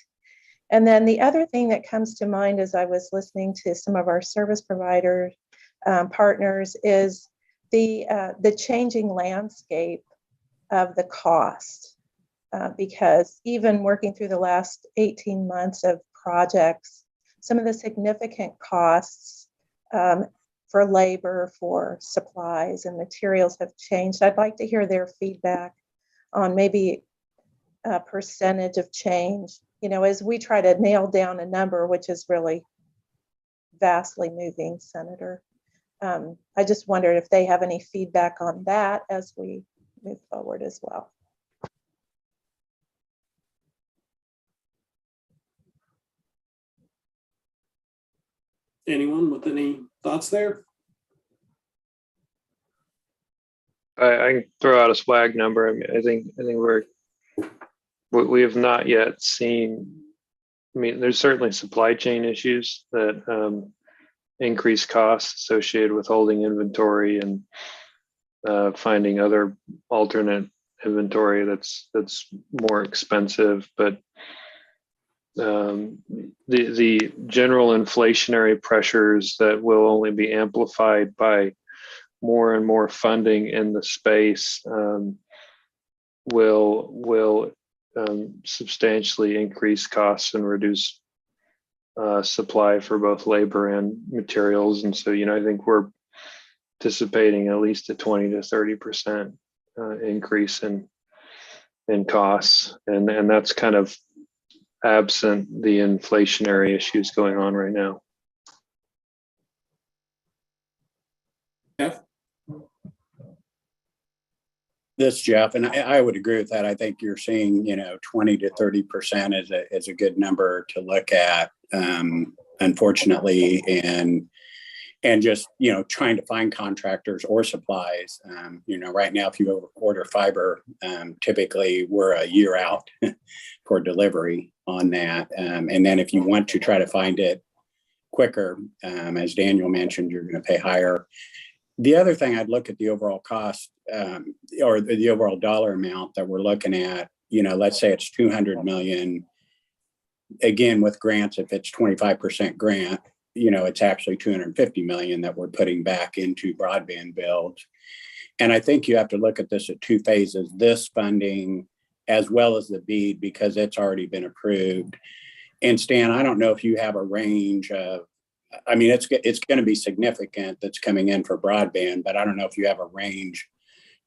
And then the other thing that comes to mind as I was listening to some of our service provider partners is the changing landscape of the cost, because even working through the last 18 months of projects, some of the significant costs for labor, for supplies and materials have changed. I'd like to hear their feedback on maybe a percentage of change, you know, as we try to nail down a number, which is really vastly moving, Senator. I just wondered if they have any feedback on that as we move forward as well. Anyone with any thoughts there? I can throw out a swag number. I mean, I think we have not yet seen. I mean, there's certainly supply chain issues that increase costs associated with holding inventory and finding other alternate inventory that's more expensive. But the general inflationary pressures that will only be amplified by more and more funding in the space will substantially increase costs and reduce supply for both labor and materials. And so, you know, I think we're anticipating at least a 20 to 30% increase in costs, and that's kind of absent the inflationary issues going on right now. Jeff? This is Jeff, and I would agree with that. I think you're seeing, you know, 20 to 30% is a good number to look at, unfortunately, and just, you know, trying to find contractors or supplies. You know, right now, if you order fiber, typically we're a year out for delivery on that. And then if you want to try to find it quicker, as Daniel mentioned, you're going to pay higher. The other thing, I'd look at the overall cost or the overall dollar amount that we're looking at. You know, let's say it's 200 million. Again, with grants, if it's 25% grant, you know, it's actually 250 million that we're putting back into broadband builds. And I think you have to look at this at two phases, this funding as well as the BEAD, because it's already been approved. And Stan, I don't know if you have a range of, I mean, it's going to be significant that's coming in for broadband, but I don't know if you have a range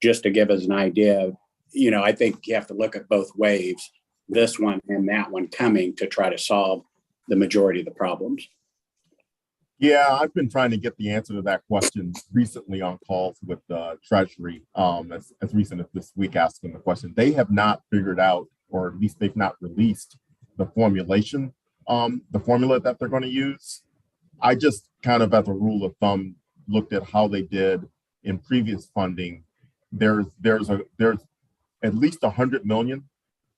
just to give us an idea. You know, I think you have to look at both waves, this one and that one coming, to try to solve the majority of the problems. Yeah, I've been trying to get the answer to that question recently on calls with Treasury, as recent as this week, asking the question. They have not figured out, or at least they've not released the formulation, the formula that they're going to use. I just kind of, as a rule of thumb, looked at how they did in previous funding. There's at least 100 million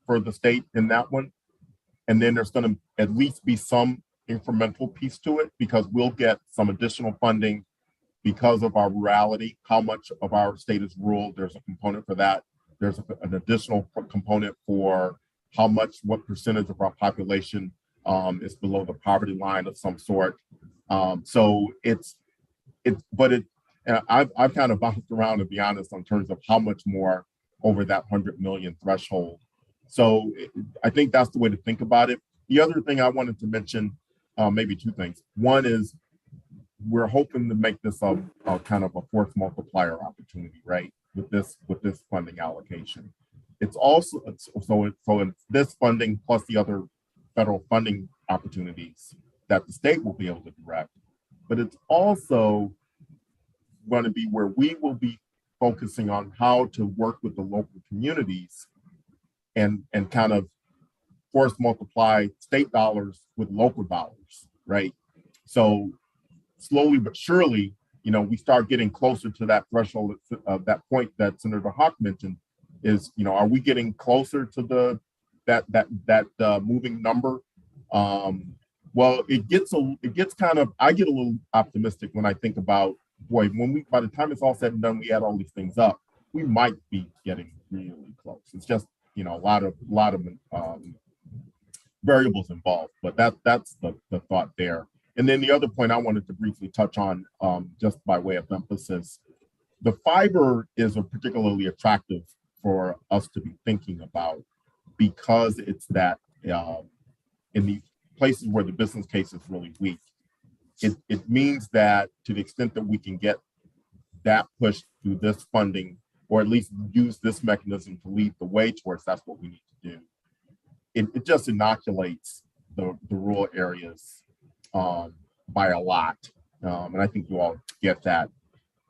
for the state in that one, and then there's going to at least be some incremental piece to it, because we'll get some additional funding because of our rurality. How much of our state is rural? There's a component for that. There's an additional component for what percentage of our population is below the poverty line of some sort. So I've kind of bounced around, to be honest, in terms of how much more over that 100 million threshold. So I think that's the way to think about it. The other thing I wanted to mention, maybe two things. One is we're hoping to make this a kind of a force multiplier opportunity, right? With this funding allocation. It's also, so in this funding plus the other federal funding opportunities that the state will be able to direct, but it's also going to be where we will be focusing on how to work with the local communities and kind of force multiply state dollars with local dollars, right? So slowly but surely, we start getting closer to that threshold of that point that Senator Hawk mentioned. Is, are we getting closer to that moving number? Well, it gets kind of, I get a little optimistic when I think about, boy, by the time it's all said and done, we add all these things up, we might be getting really close. It's just, a lot of variables involved, but that's the thought there. And then the other point I wanted to briefly touch on, just by way of emphasis, the fiber is particularly attractive for us to be thinking about, because it's that in these places where the business case is really weak, it means that to the extent that we can get that pushed through this funding, or at least use this mechanism to lead the way towards, that's what we need to do. It just inoculates the rural areas by a lot. And I think you all get that.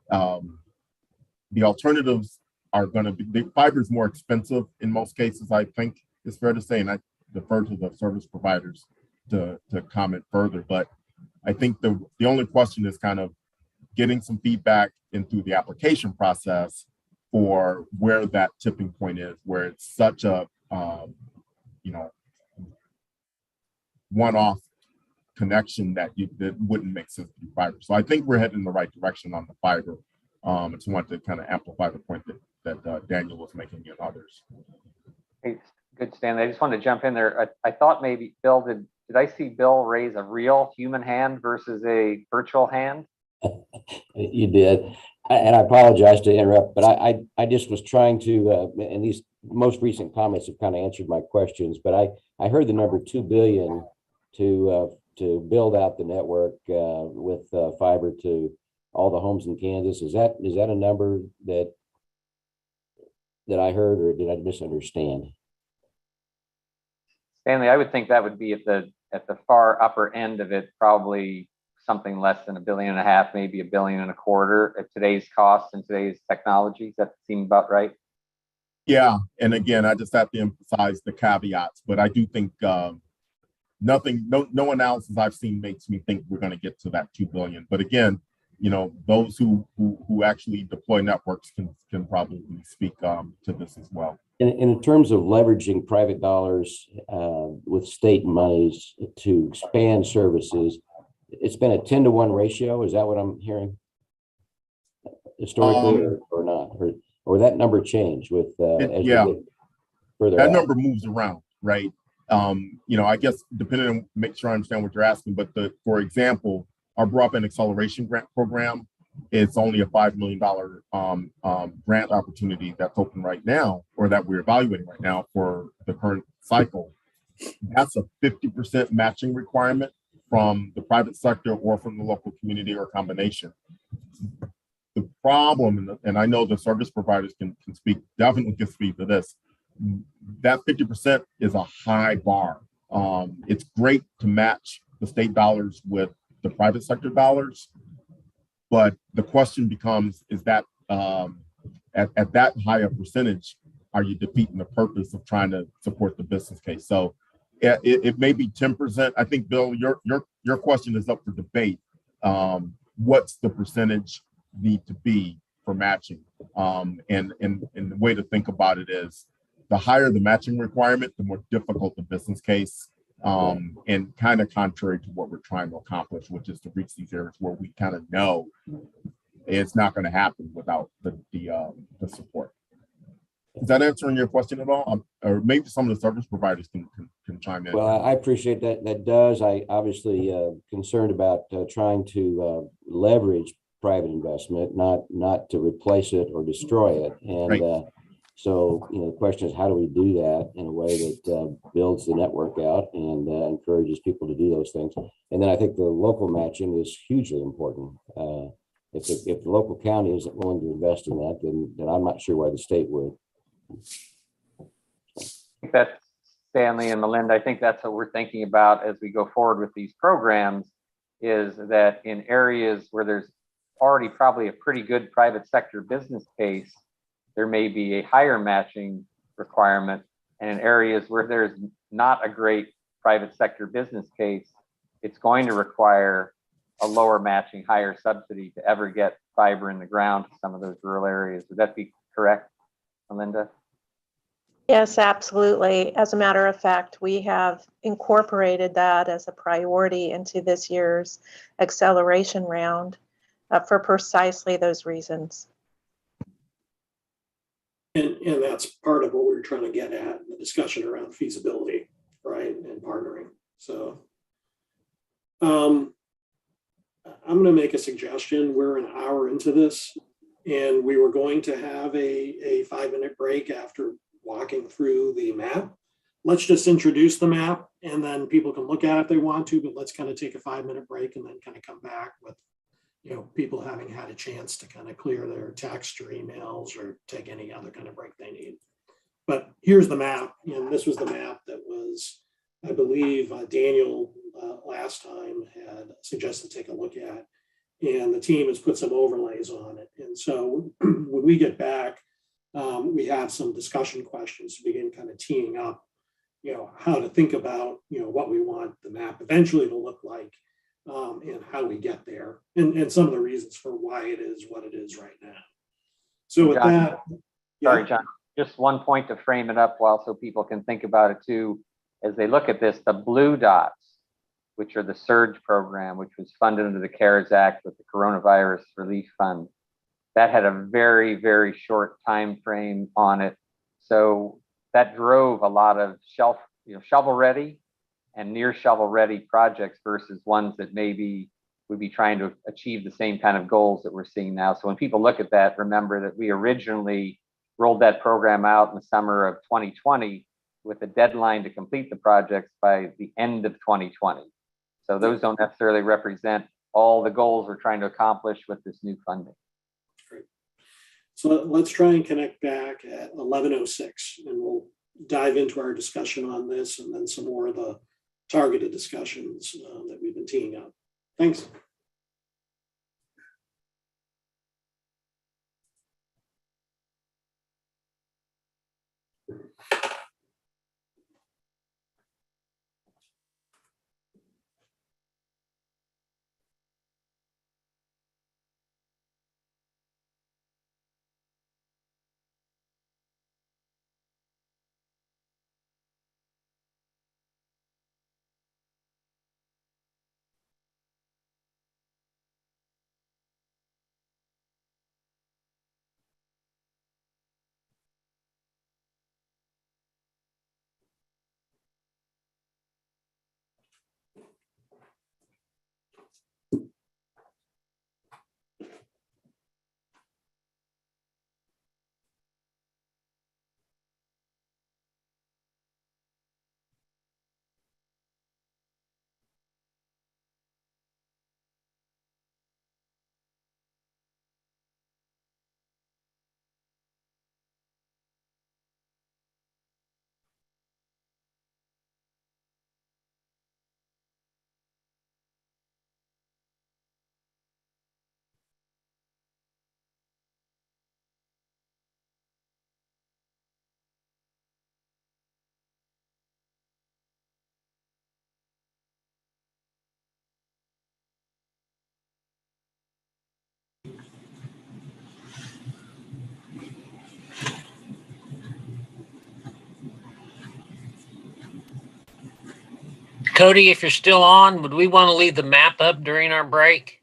The alternatives are going to be, the fiber is more expensive in most cases, I think it's fair to say, and I defer to the service providers to comment further. But I think the only question is kind of getting some feedback in through the application process for where that tipping point is, where it's such a one-off connection that wouldn't make sense to do fiber. So I think we're heading in the right direction on the fiber. I just wanted to kind of amplify the point that Daniel was making and others. Hey, good, Stanley. I just wanted to jump in there. I thought maybe Bill, did I see Bill raise a real human hand versus a virtual hand? You did. And I apologize to interrupt, but I just was trying to, and these most recent comments have kind of answered my questions, but I heard the number 2 billion to build out the network with fiber to all the homes in Kansas. Is that a number that I heard, or did I misunderstand? Stanley, I would think that would be at the far upper end of it, probably something less than $1.5 billion, maybe $1.25 billion at today's cost and today's technology. Does that seem about right? Yeah, and again, I just have to emphasize the caveats, but I do think no analysis I've seen makes me think we're going to get to that 2 billion. But again, those who actually deploy networks can probably speak to this as well. And in terms of leveraging private dollars with state monies to expand services, it's been a 10-to-1 ratio. Is that what I'm hearing historically, or not? Or that number changed with as you get further that out? number moves around, right? I guess depending on, make sure I understand what you're asking, but for example, our broadband acceleration grant program, it's only a $5 million grant opportunity that's open right now, or that we're evaluating right now for the current cycle. That's a 50% matching requirement from the private sector or from the local community, or a combination. The problem, and I know the service providers can speak, definitely can speak to this, that 50% is a high bar It's great to match the state dollars with the private sector dollars, but the question becomes, is that at that higher percentage, are you defeating the purpose of trying to support the business case? So it may be 10%. I think, Bill, your question is up for debate. What's the percentage need to be for matching? And the way to think about it is, the higher the matching requirement, the more difficult the business case, and kind of contrary to what we're trying to accomplish, which is to reach these areas where we kind of know it's not going to happen without the support. Is that answering your question at all? Or maybe some of the service providers can chime in. Well, I appreciate that. That does. I obviously concerned about trying to leverage private investment, not to replace it or destroy it. And Right. So, the question is, how do we do that in a way that builds the network out and encourages people to do those things? And then I think the local matching is hugely important. If the local county isn't willing to invest in that, then I'm not sure why the state would. I think that's Stanley and Melinda. I think that's what we're thinking about as we go forward with these programs, is that in areas where there's already probably a pretty good private sector business case, there may be a higher matching requirement. And in areas where there's not a great private sector business case, it's going to require a lower matching, higher subsidy to ever get fiber in the ground to some of those rural areas. Would that be correct, Melinda? Yes, absolutely. As a matter of fact, we have incorporated that as a priority into this year's acceleration round for precisely those reasons. And that's part of what we were trying to get at, the discussion around feasibility, right, and partnering. So I'm going to make a suggestion. We're an hour into this, and we were going to have a 5-minute break after walking through the map. Let's just introduce the map, and then people can look at it if they want to, but let's kind of take a 5-minute break and then kind of come back with, people having had a chance to kind of clear their text or emails or take any other kind of break they need. But here's the map. And this was the map that was, I believe, Daniel last time had suggested take a look at. And the team has put some overlays on it. And so when we get back, we have some discussion questions to begin kind of teeing up, how to think about, what we want the map eventually to look like. And how we get there, and some of the reasons for why it is what it is right now. So with John, that, sorry, John, just one point to frame it up so people can think about it too. As they look at this, the blue dots, which are the SURGE program, which was funded under the CARES Act with the Coronavirus Relief Fund, that had a very, very short time frame on it. So that drove a lot of shovel-ready and near shovel-ready projects versus ones that maybe would be trying to achieve the same kind of goals that we're seeing now. So when people look at that, remember that we originally rolled that program out in the summer of 2020 with a deadline to complete the projects by the end of 2020. So those don't necessarily represent all the goals we're trying to accomplish with this new funding. great. So let's try and connect back at 11:06, and we'll dive into our discussion on this and then some more of the targeted discussions that we've been teeing up. Thanks. Cody, if you're still on, would we want to leave the map up during our break?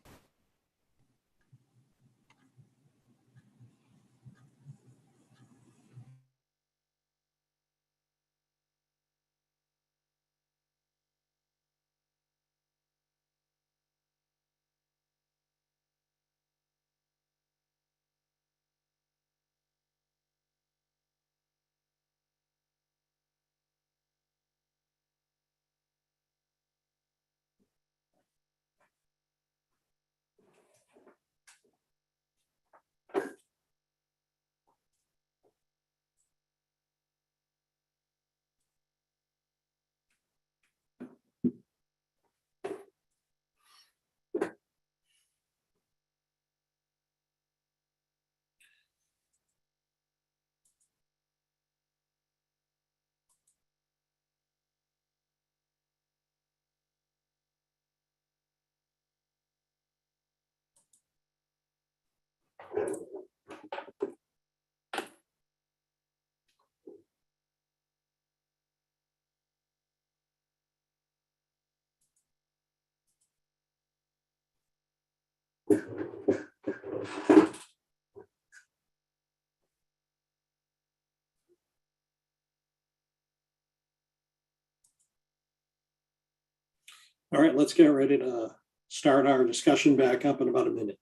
All right, let's get ready to start our discussion back up in about a minute.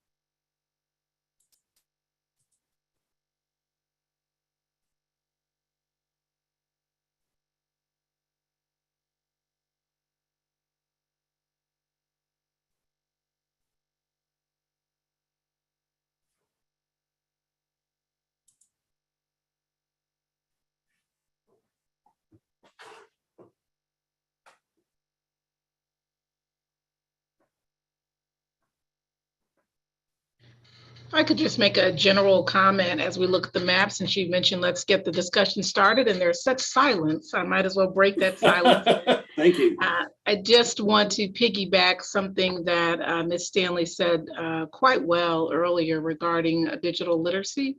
If I could just make a general comment as we look at the maps, and she mentioned, let's get the discussion started, and there's such silence, I might as well break that silence. Thank you. I just want to piggyback something that Ms. Stanley said quite well earlier regarding digital literacy.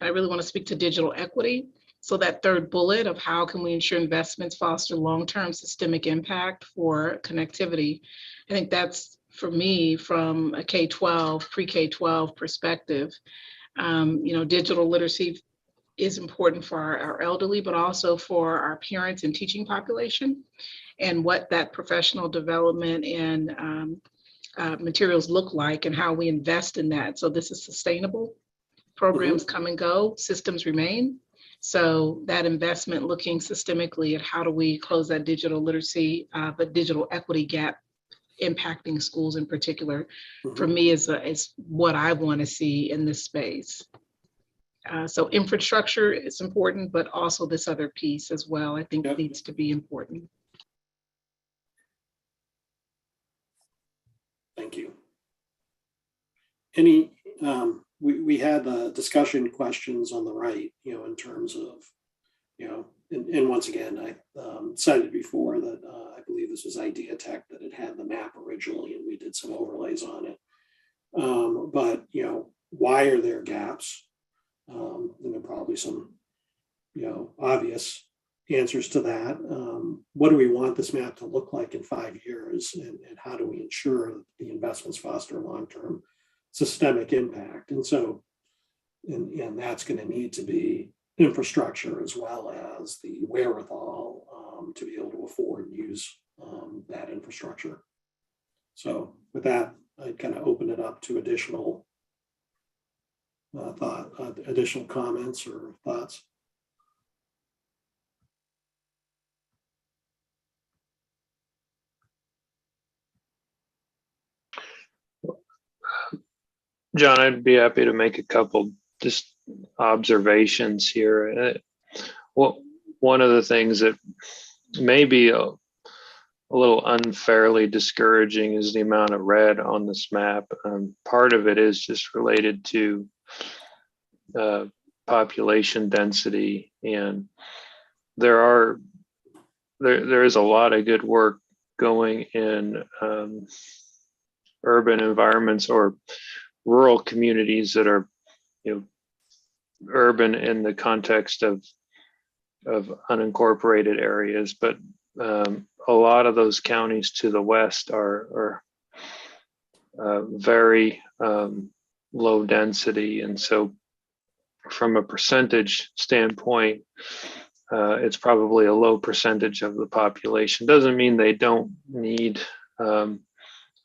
And I really want to speak to digital equity. So that third bullet of how can we ensure investments foster long-term systemic impact for connectivity, I think that's, for me, from a K-12, pre-K-12 perspective. Digital literacy is important for our elderly, but also for our parents and teaching population, and what that professional development and materials look like and how we invest in that. So this is sustainable. Programs come and go, systems remain. So that investment, looking systemically at how do we close that digital literacy, but digital equity gap impacting schools in particular, for me is what I want to see in this space. So infrastructure is important, but also this other piece as well, I think needs to be important. Thank you. We had discussion questions on the right, in terms of, and once again, I cited before that I believe this was Idea Tech that had the map originally, and we did some overlays on it. But, why are there gaps? And there are probably some, obvious answers to that. What do we want this map to look like in 5 years? And how do we ensure that the investments foster long-term systemic impact? And so, and that's going to need to be infrastructure as well as the wherewithal to be able to afford and use that infrastructure. So with that, I'd kind of open it up to additional additional comments or thoughts. John, I'd be happy to make a couple just observations here. One of the things that may be a little unfairly discouraging is the amount of red on this map. Part of it is just related to population density, and there is a lot of good work going in urban environments or rural communities that are, urban in the context of unincorporated areas, but a lot of those counties to the west are very low density. And so from a percentage standpoint, it's probably a low percentage of the population. Doesn't mean they don't need a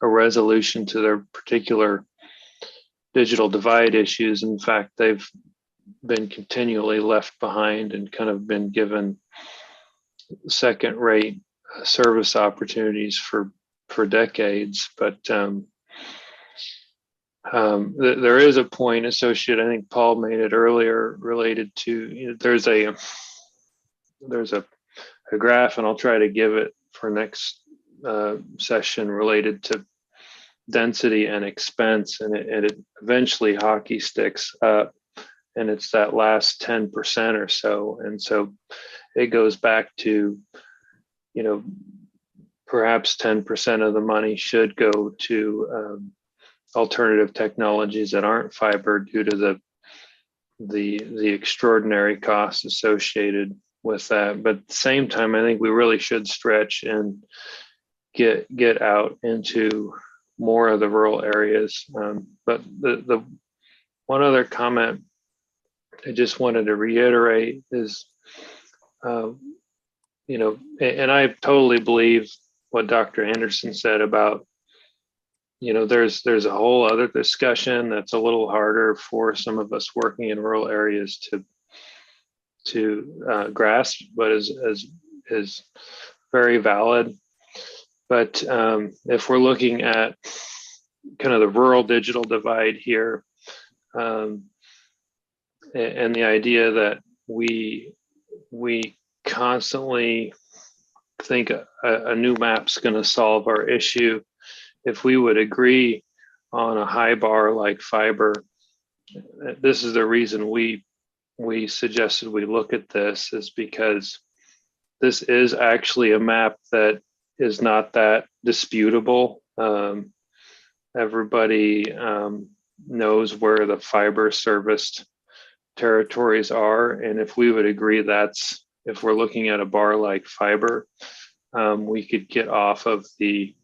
resolution to their particular digital divide issues. In fact, they've been continually left behind and kind of been given second-rate service opportunities for decades. But there is a point associated, I think Paul made it earlier, related to, there's a graph, and I'll try to give it for next session, related to density and expense, and it eventually hockey sticks up, and it's that last 10% or so. And so it goes back to, perhaps 10% of the money should go to alternative technologies that aren't fiber, due to the extraordinary costs associated with that. But at the same time, I think we really should stretch and get out into more of the rural areas. But the one other comment I just wanted to reiterate is, and I totally believe what Dr. Anderson said about, there's a whole other discussion that's a little harder for some of us working in rural areas to grasp, but is very valid. But if we're looking at kind of the rural digital divide here, and the idea that we constantly think a new map's going to solve our issue, if we would agree on a high bar like fiber, this is the reason we suggested we look at this, is because this is actually a map that is not that disputable. Everybody knows where the fiber serviced territories are. And if we would agree if we're looking at a bar like fiber, we could get off of the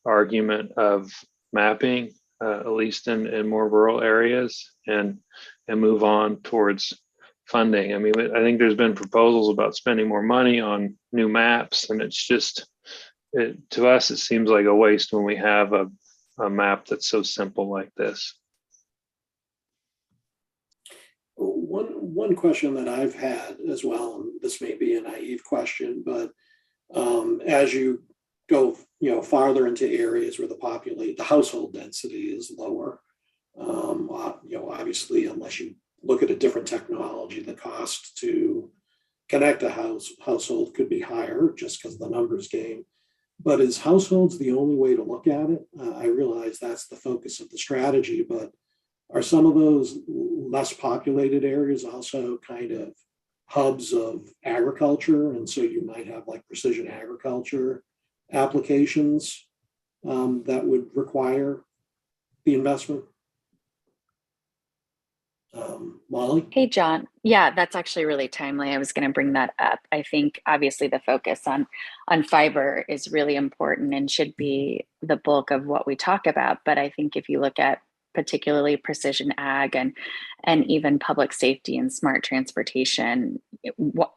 argument of mapping, at least in more rural areas, and move on towards funding. I mean, I think there's been proposals about spending more money on new maps, and it's just, to us, it seems like a waste when we have a map that's so simple like this. One question that I've had as well, and this may be a naive question, but as you go, farther into areas where the household density is lower, obviously, unless you look at a different technology, the cost to connect a household could be higher just because the numbers game. But is households the only way to look at it? I realize that's the focus of the strategy, but are some of those less populated areas also kind of hubs of agriculture? And so you might have like precision agriculture applications that would require the investment. Molly? Hey, John. Yeah, that's actually really timely. I was going to bring that up. I think obviously the focus on fiber is really important and should be the bulk of what we talk about. But I think if you look at particularly precision ag and even public safety and smart transportation,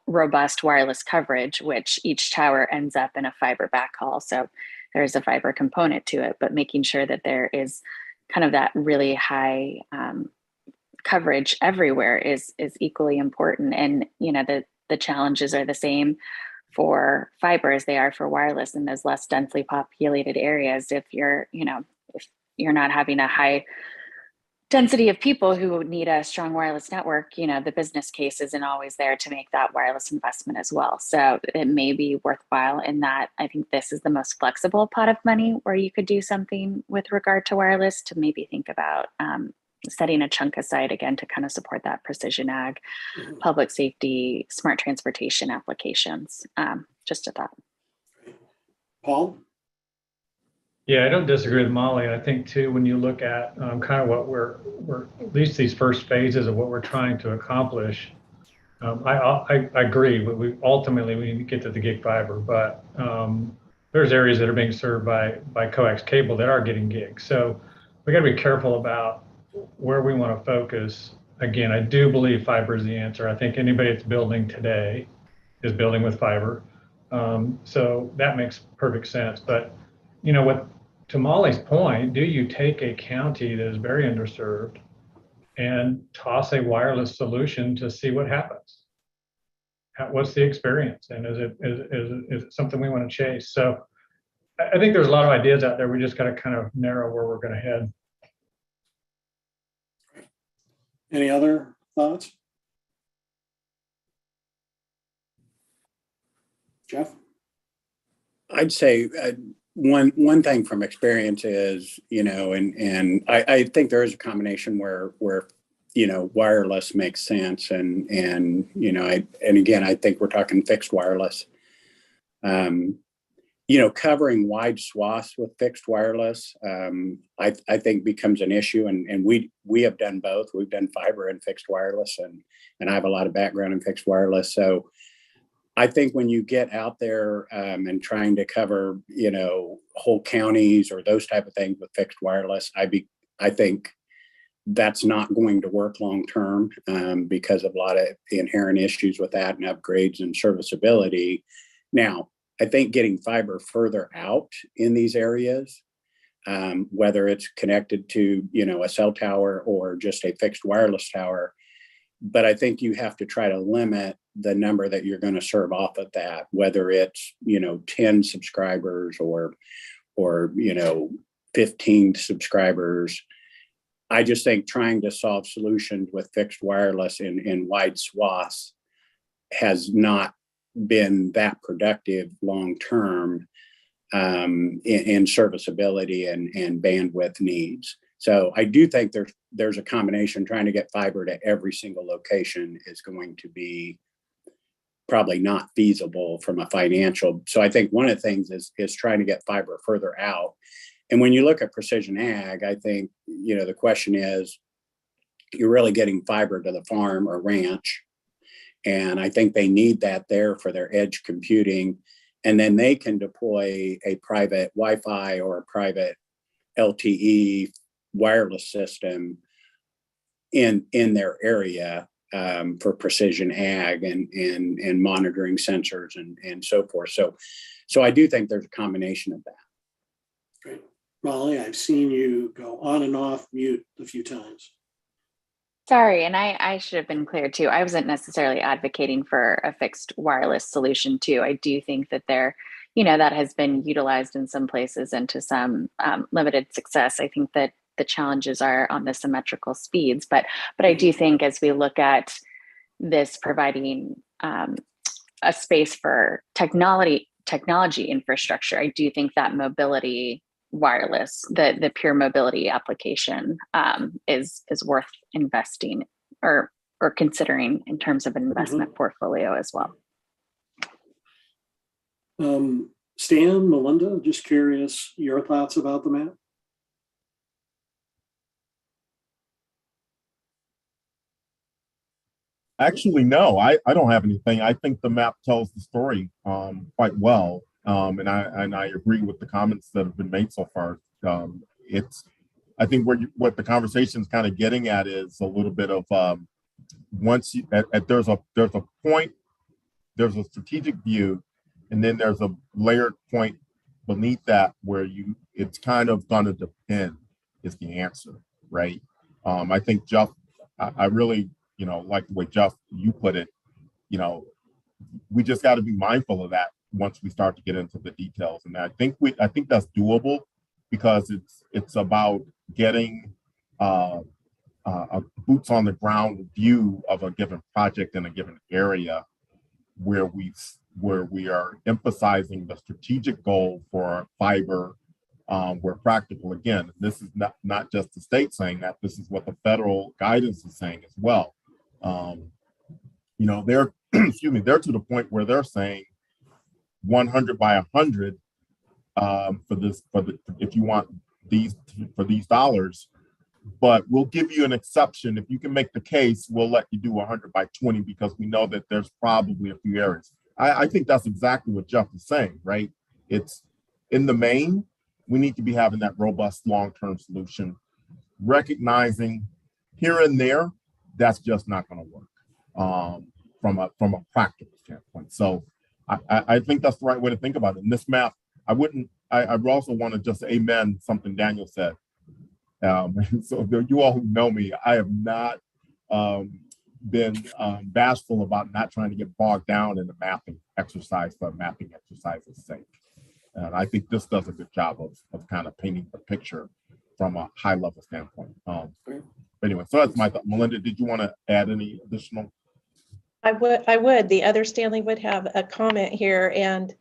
robust wireless coverage, which each tower ends up in a fiber backhaul. So there's a fiber component to it, but making sure that there is kind of that really high coverage everywhere is equally important. And the challenges are the same for fiber as they are for wireless in those less densely populated areas. If you're not having a high density of people who need a strong wireless network, the business case isn't always there to make that wireless investment as well. So it may be worthwhile in that. I think this is the most flexible pot of money where you could do something with regard to wireless, to maybe think about setting a chunk aside again to kind of support that precision ag, public safety, smart transportation applications. Just a thought. Paul? Yeah, I don't disagree with Molly. I think too, when you look at kind of what we're at least these first phases of what we're trying to accomplish, I agree. We ultimately we need to get to the gig fiber, but there's areas that are being served by coax cable that are getting gigs. So we got to be careful about where we want to focus. Again, I do believe fiber is the answer. I think anybody that's building today is building with fiber. So that makes perfect sense. But you know what? To Molly's point, do you take a county that is very underserved and toss a wireless solution to see what happens? What's the experience, and is it something we want to chase? So I think there's a lot of ideas out there. We just got to kind of narrow where we're going to head. Any other thoughts? Jeff? I'd say one thing from experience is, you know, and I think there is a combination where you know, wireless makes sense, and you know, and again, I think we're talking fixed wireless. You know, covering wide swaths with fixed wireless, I think becomes an issue, and we have done both. We've done fiber and fixed wireless, and I have a lot of background in fixed wireless, so I think when you get out there and trying to cover, you know, whole counties or those type of things with fixed wireless, I think that's not going to work long term because of a lot of inherent issues with that and upgrades and serviceability. Now, I think getting fiber further out in these areas, whether it's connected to, you know, a cell tower or just a fixed wireless tower, but I think you have to try to limit the number that you're going to serve off of that, whether it's, you know, 10 subscribers or, you know, 15 subscribers. I just think trying to solve solutions with fixed wireless in wide swaths has not been that productive long term in serviceability and bandwidth needs. So I do think there's a combination. Trying to get fiber to every single location is going to be probably not feasible from a financial. So I think one of the things is trying to get fiber further out. And when you look at precision ag, I think, you know, the question is, you're really getting fiber to the farm or ranch. And I think they need that there for their edge computing. And then they can deploy a private Wi-Fi or a private LTE wireless system in their area for precision ag and monitoring sensors and so forth. So I do think there's a combination of that. Great. Molly, I've seen you go on and off mute a few times. Sorry, and I should have been clear too. I wasn't necessarily advocating for a fixed wireless solution too. I do think that that has been utilized in some places and to some limited success. I think that the challenges are on the symmetrical speeds, but I do think as we look at this providing a space for technology infrastructure, I do think that mobility wireless, the pure mobility application is worth investing or considering in terms of an investment portfolio as well. Stan, Melinda, just curious your thoughts about the map. Actually, no, I don't have anything. I think the map tells the story quite well. And I agree with the comments that have been made so far. I think what the conversation is kind of getting at is a little bit of once you, there's a point, there's a strategic view, and then there's a layered point beneath that where it's kind of gonna depend is the answer, right? I think Jeff, I really, like the way Jeff, you put it, we just got to be mindful of that once we start to get into the details. And I think that's doable because it's about getting a boots on the ground view of a given project in a given area where we are emphasizing the strategic goal for fiber where practical. Again, this is not just the state saying that, this is what the federal guidance is saying as well. They're they're to the point where they're saying 100 by 100 if you want these dollars, but we'll give you an exception. If you can make the case, we'll let you do 100 by 20 because we know that there's probably a few areas. I think that's exactly what Jeff is saying, right? It's in the main, we need to be having that robust long-term solution, recognizing here and there, that's just not going to work from a practical standpoint. So I think that's the right way to think about it. In this map, I would also want to just amen something Daniel said. So you all who know me, I have not been bashful about not trying to get bogged down in the mapping exercise for mapping exercise's sake. And I think this does a good job of kind of painting the picture from a high level standpoint. But anyway, so that's my thought. Melinda, did you want to add any additional? I would. The other Stanley would have a comment here. And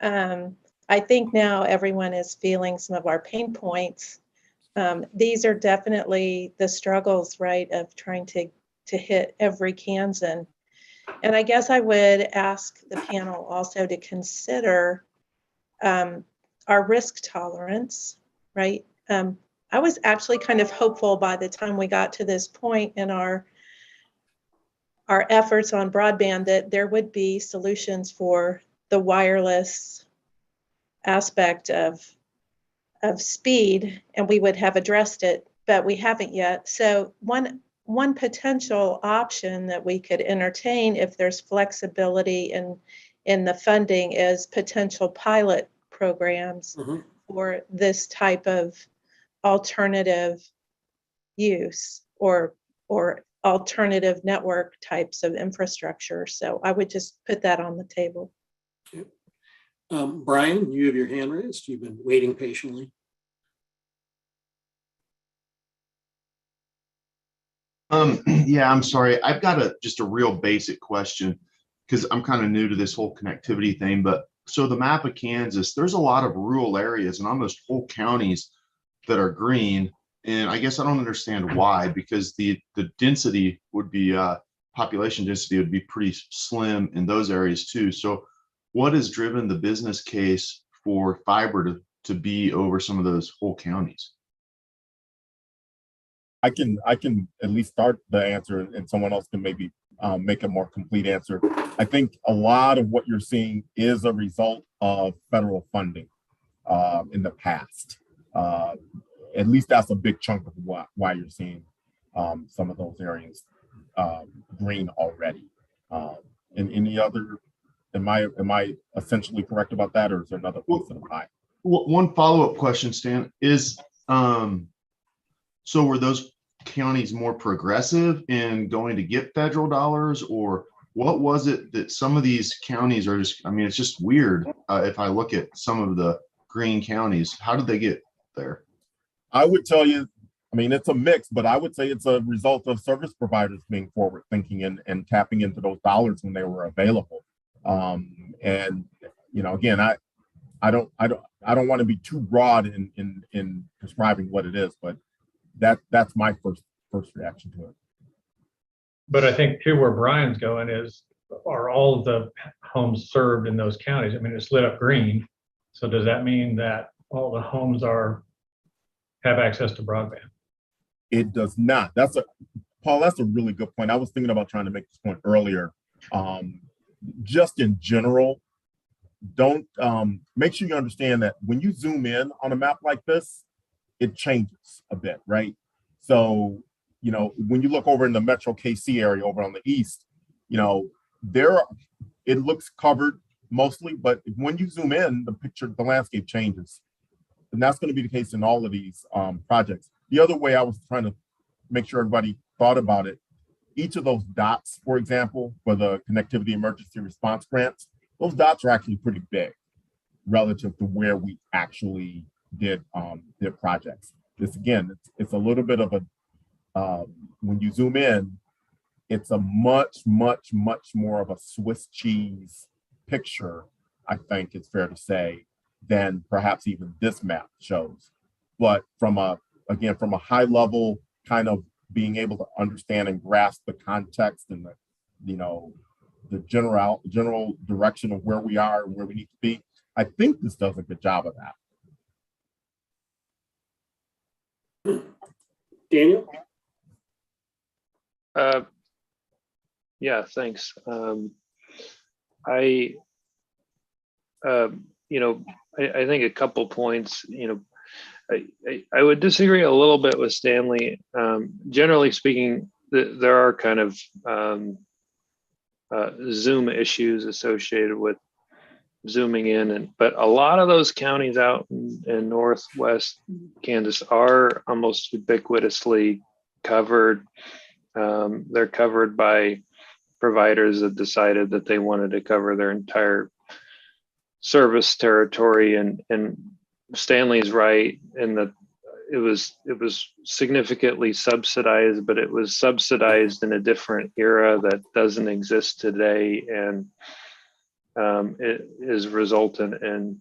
I think now everyone is feeling some of our pain points. These are definitely the struggles, right, of trying to hit every Kansan. And I guess I would ask the panel also to consider our risk tolerance, right? I was actually kind of hopeful by the time we got to this point in our efforts on broadband that there would be solutions for the wireless aspect of speed, and we would have addressed it, but we haven't yet. So one potential option that we could entertain if there's flexibility in the funding is potential pilot programs for this type of alternative use or alternative network types of infrastructure. So I would just put that on the table. Okay. Brian, you have your hand raised. You've been waiting patiently. Yeah, I'm sorry. I've got just a real basic question because I'm kind of new to this whole connectivity thing. But so the map of Kansas, there's a lot of rural areas and almost whole counties that are green. And I guess I don't understand why, because the density would be, population density would be pretty slim in those areas too. So what has driven the business case for fiber to be over some of those whole counties? I can at least start the answer and someone else can maybe make a more complete answer. I think a lot of what you're seeing is a result of federal funding in the past. At least that's a big chunk of why you're seeing some of those areas green already. And any other, am I essentially correct about that, or is there another piece of the pie? One follow-up question, Stan, is so were those counties more progressive in going to get federal dollars, or what was it that some of these counties are just, I mean, it's just weird. If I look at some of the green counties, how did they get there? I would tell you, I mean, it's a mix, but I would say it's a result of service providers being forward thinking and tapping into those dollars when they were available. And, you know, again, I don't want to be too broad in describing what it is, but that's my first reaction to it. But I think too, where Brian's going is, are all of the homes served in those counties? I mean, it's lit up green. So does that mean that all the homes have access to broadband? It does not. Paul, that's a really good point. I was thinking about trying to make this point earlier. Just in general, don't make sure you understand that when you zoom in on a map like this, it changes a bit, right? So, you know, when you look over in the Metro KC area over on the east, you know, it looks covered mostly, but when you zoom in, the landscape changes. And that's going to be the case in all of these projects. The other way I was trying to make sure everybody thought about it, each of those dots, for example, for the Connectivity Emergency Response Grants, those dots are actually pretty big relative to where we actually did projects. This again, it's a little bit of a, when you zoom in, it's a much more of a Swiss cheese picture, I think it's fair to say, than perhaps even this map shows. But from a high level, kind of being able to understand and grasp the context and the general direction of where we are and where we need to be, I think this does a good job of that. Daniel? Yeah, thanks. I think a couple points, I would disagree a little bit with Stanley. Generally speaking, there are kind of Zoom issues associated with zooming in, but a lot of those counties out in Northwest Kansas are almost ubiquitously covered. They're covered by providers that decided that they wanted to cover their entire service territory, and Stanley's right in that it was significantly subsidized, but it was subsidized in a different era that doesn't exist today, and it is resultant in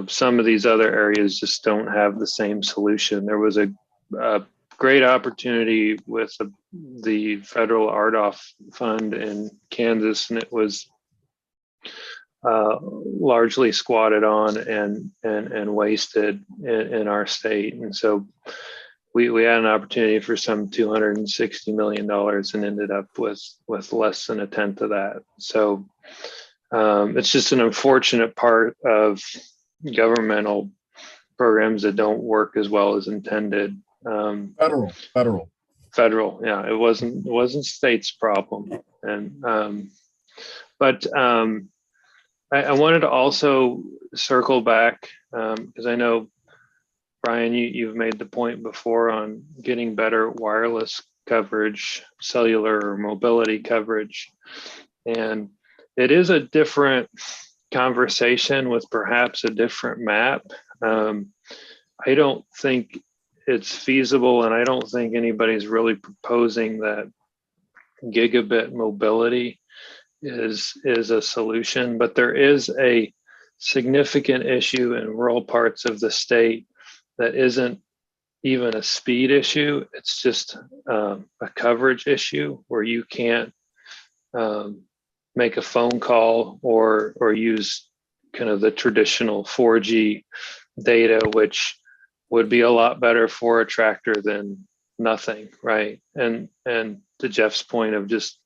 some of these other areas just don't have the same solution. There was a great opportunity with the federal RDOF fund in Kansas, and it was largely squatted on and wasted in our state. And so we had an opportunity for some $260 million and ended up with less than a tenth of that. So it's just an unfortunate part of governmental programs that don't work as well as intended. Federal. Yeah, it wasn't state's problem. And I wanted to also circle back because I know, Brian, you've made the point before on getting better wireless coverage, cellular or mobility coverage. And it is a different conversation with perhaps a different map. I don't think it's feasible, and I don't think anybody's really proposing that gigabit mobility is a solution, but there is a significant issue in rural parts of the state that isn't even a speed issue. It's just a coverage issue where you can't make a phone call or use kind of the traditional 4G data, which would be a lot better for a tractor than nothing, right? And to Jeff's point of just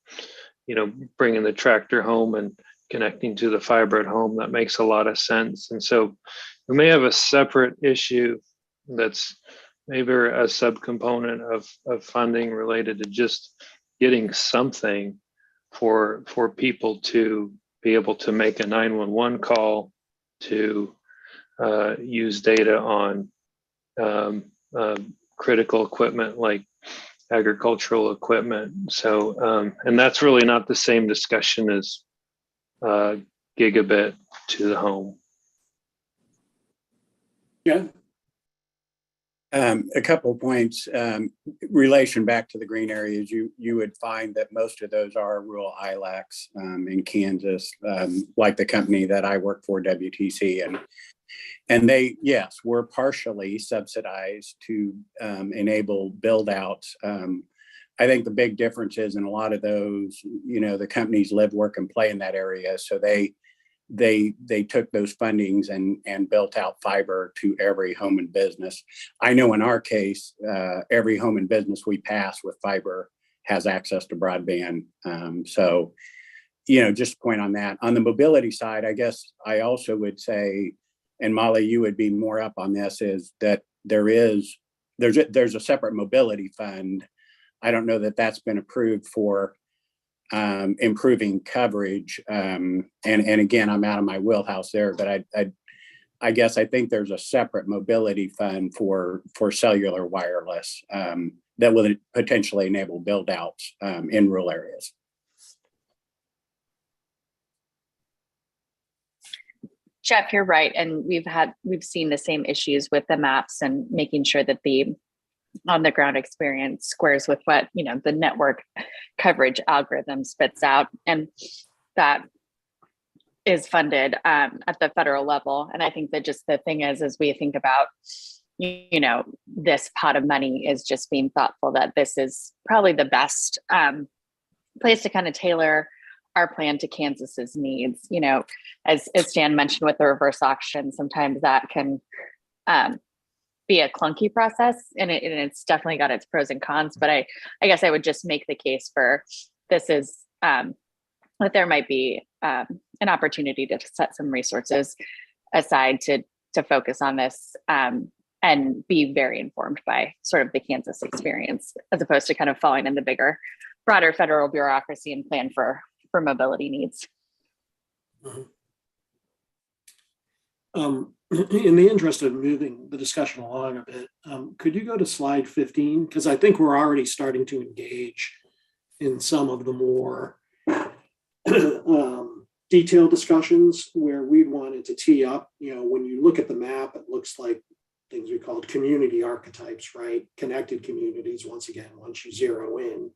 bringing the tractor home and connecting to the fiber at home, that makes a lot of sense. And so we may have a separate issue that's maybe a subcomponent of funding related to just getting something for people to be able to make a 911 call, to use data on critical equipment like agricultural equipment. So, and that's really not the same discussion as gigabit to the home. Yeah. A couple of points. Relation back to the green areas, you would find that most of those are rural ILACs in Kansas, like the company that I work for, WTC, and they, yes, were partially subsidized to enable build outs. I think the big difference is in a lot of those, the companies live, work, and play in that area, so they took those fundings and built out fiber to every home and business. I know in our case, every home and business we pass with fiber has access to broadband. So, just a point on that. On the mobility side, I guess I also would say, and Molly, you would be more up on this, is that there's a separate mobility fund. I don't know that that's been approved for improving coverage. And again, I'm out of my wheelhouse there, but I guess I think there's a separate mobility fund for cellular wireless that will potentially enable build outs in rural areas. Jeff, you're right. And we've seen the same issues with the maps and making sure that the on the ground experience squares with what, the network coverage algorithm spits out. And that is funded at the federal level. And I think that just the thing is, as we think about, this pot of money, is just being thoughtful that this is probably the best place to kind of tailor our plan to Kansas's needs. As Stan mentioned with the reverse auction, sometimes that can be a clunky process, and it's definitely got its pros and cons. But I guess I would just make the case for this is that there might be an opportunity to set some resources aside to focus on this and be very informed by sort of the Kansas experience, as opposed to kind of falling in the bigger, broader federal bureaucracy and plan for mobility needs. In the interest of moving the discussion along a bit, could you go to slide 15? Because I think we're already starting to engage in some of the more detailed discussions where we wanted to tee up. When you look at the map, it looks like things we called community archetypes, right? Connected communities. Once again, once you zero in,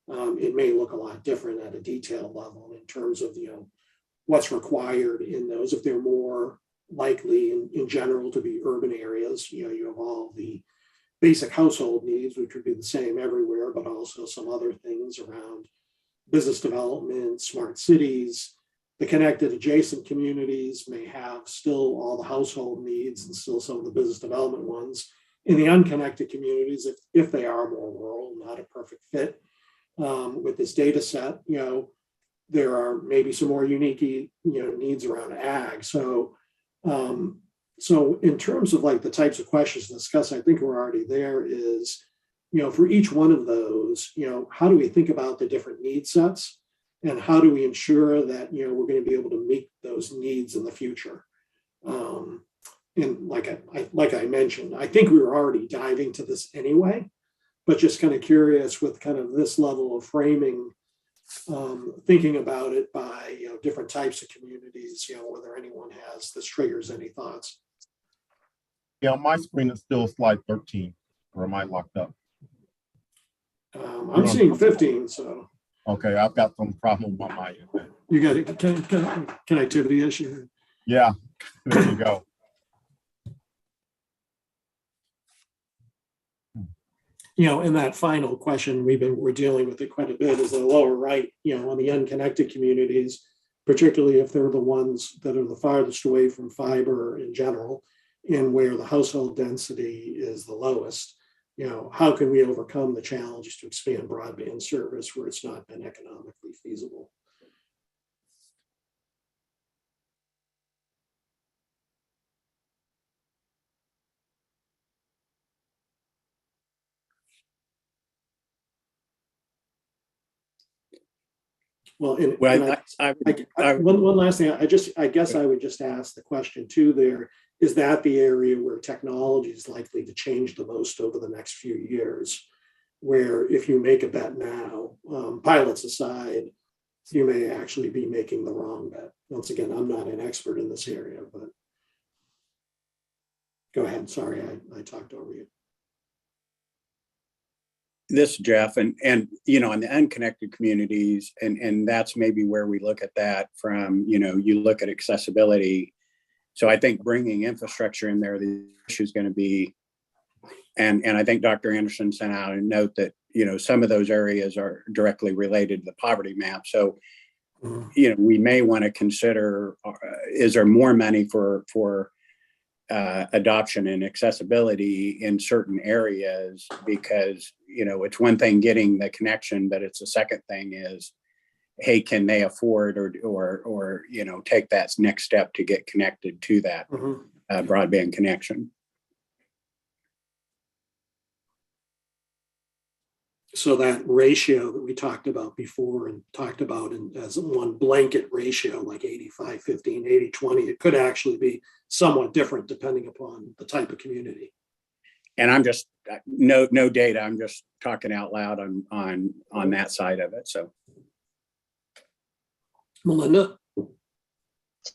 it may look a lot different at a detailed level in terms of what's required in those. If they're more likely in general to be urban areas, you have all the basic household needs, which would be the same everywhere, but also some other things around business development, smart cities. The connected adjacent communities may have still all the household needs and still some of the business development ones. In the unconnected communities, if they are more rural, not a perfect fit with this data set, there are maybe some more unique needs around ag. So in terms of like the types of questions to discuss, I think we're already there is, for each one of those, how do we think about the different need sets and how do we ensure that, we're going to be able to meet those needs in the future? And like I mentioned, I think we were already diving to this anyway, but just kind of curious with kind of this level of framing, thinking about it by different types of communities, whether anyone has this triggers any thoughts. Yeah, my screen is still slide 13, or am I locked up? I'm seeing 15, so. Okay, I've got some problem on my end. You got a connectivity issue? Yeah, there you go. And that final question we're dealing with it quite a bit is the lower right, on the unconnected communities, particularly if they're the ones that are the farthest away from fiber in general, and where the household density is the lowest. How can we overcome the challenges to expand broadband service where it's not been economically feasible? Well, one last thing, I guess I would just ask the question too there, is that the area where technology is likely to change the most over the next few years, where if you make a bet now, pilots aside, you may actually be making the wrong bet. Once again, I'm not an expert in this area, but go ahead. Sorry, I talked over you. This is Jeff, and in the unconnected communities, and that's maybe where we look at that from, you look at accessibility. So I think bringing infrastructure in there, the issue is going to be, and I think Dr. Anderson sent out a note that, some of those areas are directly related to the poverty map. So, we may want to consider, is there more money for adoption and accessibility in certain areas? Because, it's one thing getting the connection, but it's a second thing is, hey, can they afford or take that next step to get connected to that broadband connection? So that ratio that we talked about before and talked about as one blanket ratio, like 85-15, 80-20, it could actually be somewhat different depending upon the type of community. And I'm just no data. I'm just talking out loud on that side of it. So, Melinda,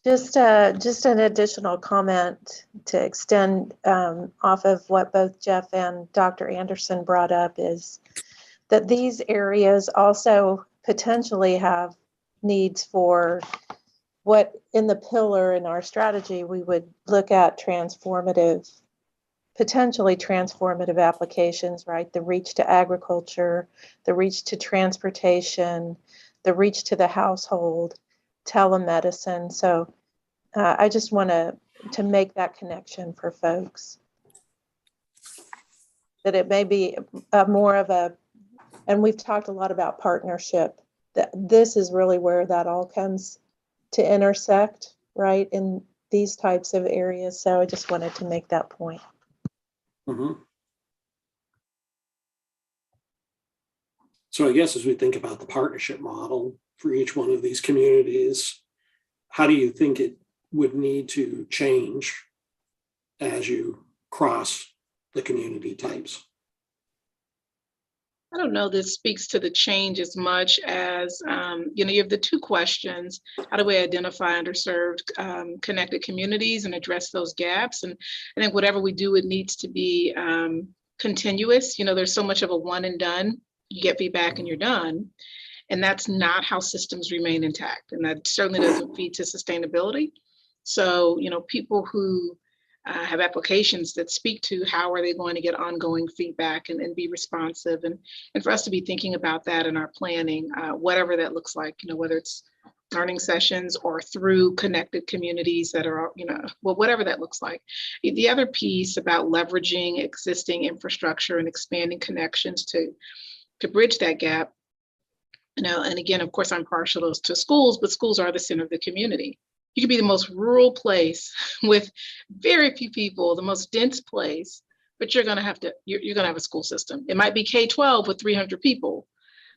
just an additional comment to extend off of what both Jeff and Dr. Anderson brought up is that these areas also potentially have needs for what in the pillar in our strategy we would look at potentially transformative applications, right? The reach to agriculture, the reach to transportation, the reach to the household, telemedicine. So I just want to make that connection for folks. that it may be more of a, and we've talked a lot about partnership, that this is really where that all comes to intersect, right, in these types of areas. So I just wanted to make that point. Mhm. So I guess as we think about the partnership model for each one of these communities, how do you think it would need to change as you cross the community types? I don't know this speaks to the change as much as, you have the two questions. How do we identify underserved connected communities and address those gaps? And I think whatever we do, it needs to be continuous. There's so much of a one and done. You get feedback and you're done. And that's not how systems remain intact. And that certainly doesn't feed to sustainability. So, people who have applications that speak to how are they going to get ongoing feedback and be responsive, and for us to be thinking about that in our planning, whatever that looks like, whether it's learning sessions or through connected communities that are, whatever that looks like. The other piece about leveraging existing infrastructure and expanding connections to bridge that gap, and again, of course, I'm partial to schools, but schools are the center of the community. You could be the most rural place with very few people, the most dense place, but you're going to have a school system. It might be K-12 with 300 people,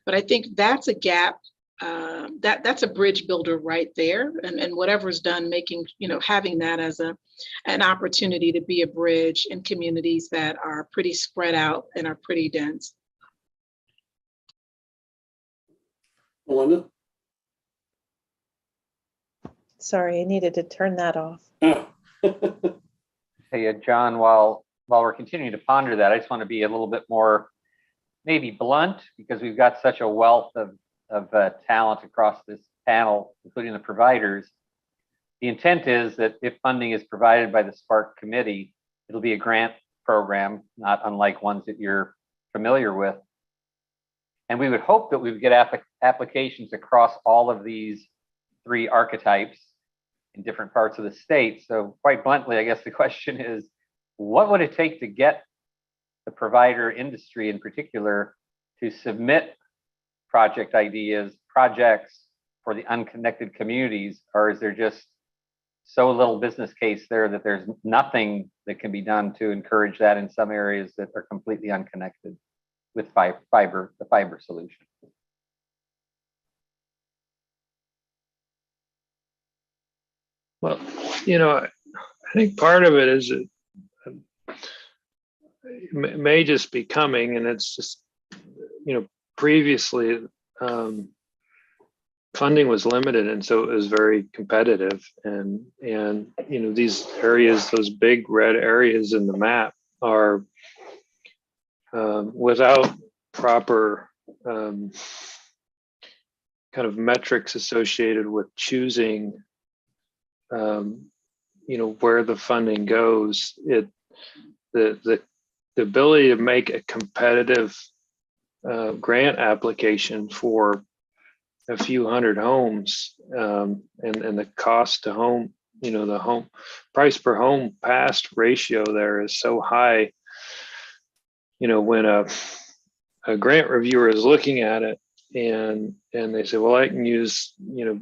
but I think that's a gap. That's a bridge builder right there. And whatever's done, making, having that as an opportunity to be a bridge in communities that are pretty spread out and are pretty dense. Melinda? Sorry, I needed to turn that off. Oh. Hey, John, while we're continuing to ponder that, I just want to be a little bit more maybe blunt, because we've got such a wealth of talent across this panel, including the providers. The intent is that if funding is provided by the Spark Committee, it'll be a grant program, not unlike ones that you're familiar with. And we would hope that we would get applications across all of these three archetypes in different parts of the state. So quite bluntly, I guess the question is, what would it take to get the provider industry in particular to submit project ideas, projects for the unconnected communities? Or is there just so little business case there that there's nothing that can be done to encourage that in some areas that are completely unconnected with the fiber solution? Well, I think part of it is it may just be coming, and it's just, previously funding was limited, and so it was very competitive. And these areas, those big red areas in the map, are without proper kind of metrics associated with choosing where the funding goes. The ability to make a competitive grant application for a few hundred homes, and the cost to home, the home price per home passed ratio there is so high. When a grant reviewer is looking at it, and they say, well, I can use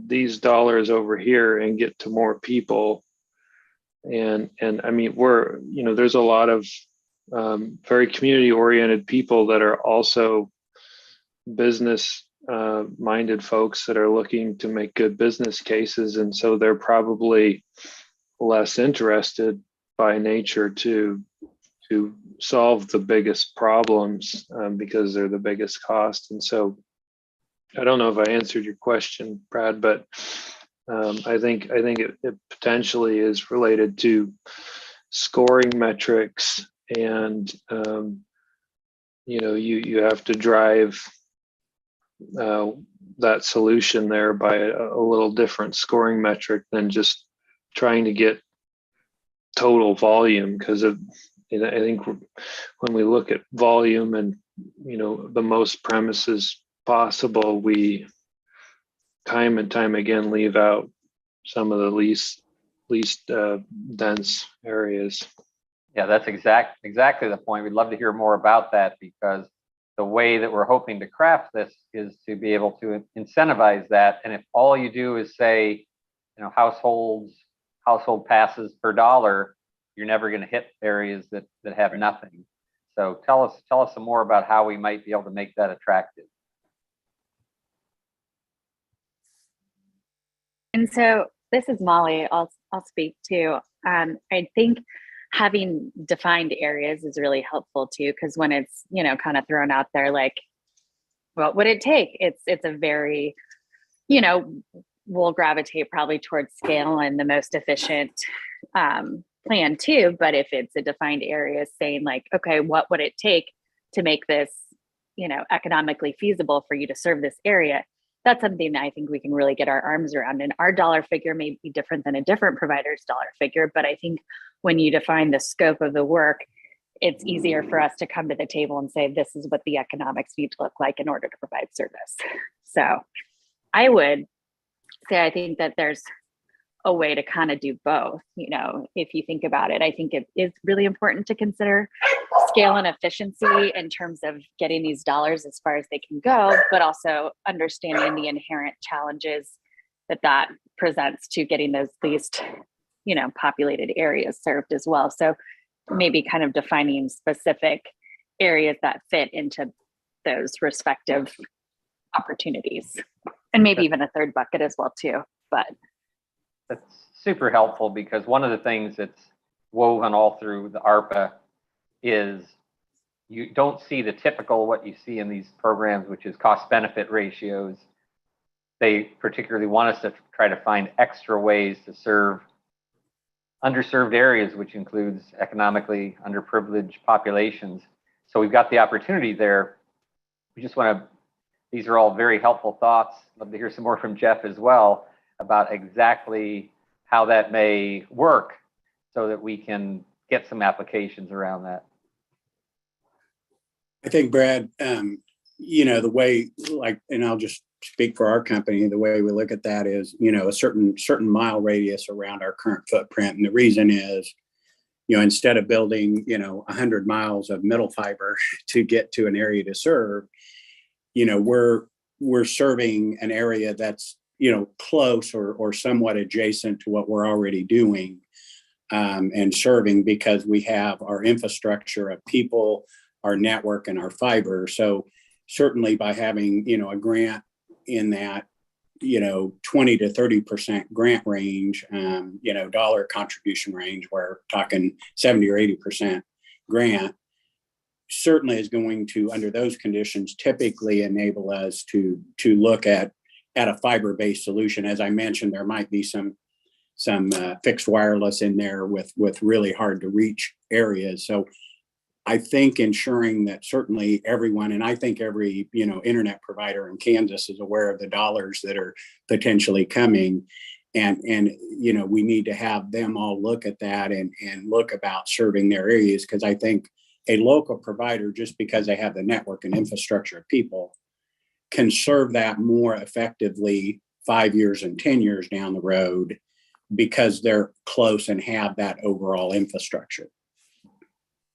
these dollars over here and get to more people, and I mean, there's a lot of very community oriented people that are also business minded folks that are looking to make good business cases, and so they're probably less interested by nature to solve the biggest problems because they're the biggest cost. And so I don't know if I answered your question, Brad, but I think it potentially is related to scoring metrics, and you have to drive that solution there by a little different scoring metric than just trying to get total volume, because I think when we look at volume and the most premises possible, we time and time again leave out some of the least dense areas. Yeah, that's exactly the point. We'd love to hear more about that, because the way that we're hoping to craft this is to be able to incentivize that. And if all you do is say, household passes per dollar, you're never going to hit areas that have nothing. So tell us some more about how we might be able to make that attractive. And so this is Molly. I'll speak too. I think having defined areas is really helpful too, because when it's, kind of thrown out there, like, what would it take? It's a very, we'll gravitate probably towards scale and the most efficient plan too. But if it's a defined area saying like, okay, what would it take to make this, economically feasible for you to serve this area? That's something that I think we can really get our arms around. And our dollar figure may be different than a different provider's dollar figure, but I think when you define the scope of the work, it's easier for us to come to the table and say, this is what the economics need to look like in order to provide service. So I would say, I think that there's a way to kind of do both. If you think about it, I think it is really important to consider scale and efficiency in terms of getting these dollars as far as they can go, but also understanding the inherent challenges that presents to getting those least, populated areas served as well. So maybe kind of defining specific areas that fit into those respective opportunities, and maybe even a third bucket as well too. But that's super helpful, because one of the things that's woven all through the ARPA is you don't see the typical what you see in these programs, which is cost benefit ratios. They particularly want us to try to find extra ways to serve underserved areas, which includes economically underprivileged populations. So we've got the opportunity there. We just these are all very helpful thoughts. Love to hear some more from Jeff as well about exactly how that may work so that we can get some applications around that. I think, Brad, the way, and I'll just speak for our company, the way we look at that is, a certain mile radius around our current footprint. And the reason is, instead of building, 100 miles of middle fiber to get to an area to serve, we're serving an area that's, close or somewhat adjacent to what we're already doing and serving, because we have our infrastructure of people, our network, and our fiber. So certainly by having, a grant in that, 20 to 30% grant range, dollar contribution range, we're talking 70 or 80% grant, certainly is going to, under those conditions, typically enable us to look at a fiber-based solution. As I mentioned, there might be some fixed wireless in there with really hard to reach areas. So I think ensuring that certainly everyone, and I think every, internet provider in Kansas is aware of the dollars that are potentially coming. And we need to have them all look at that and look about serving their areas. Because I think a local provider, just because they have the network and infrastructure of people, can serve that more effectively 5 years and 10 years down the road, because they're close and have that overall infrastructure.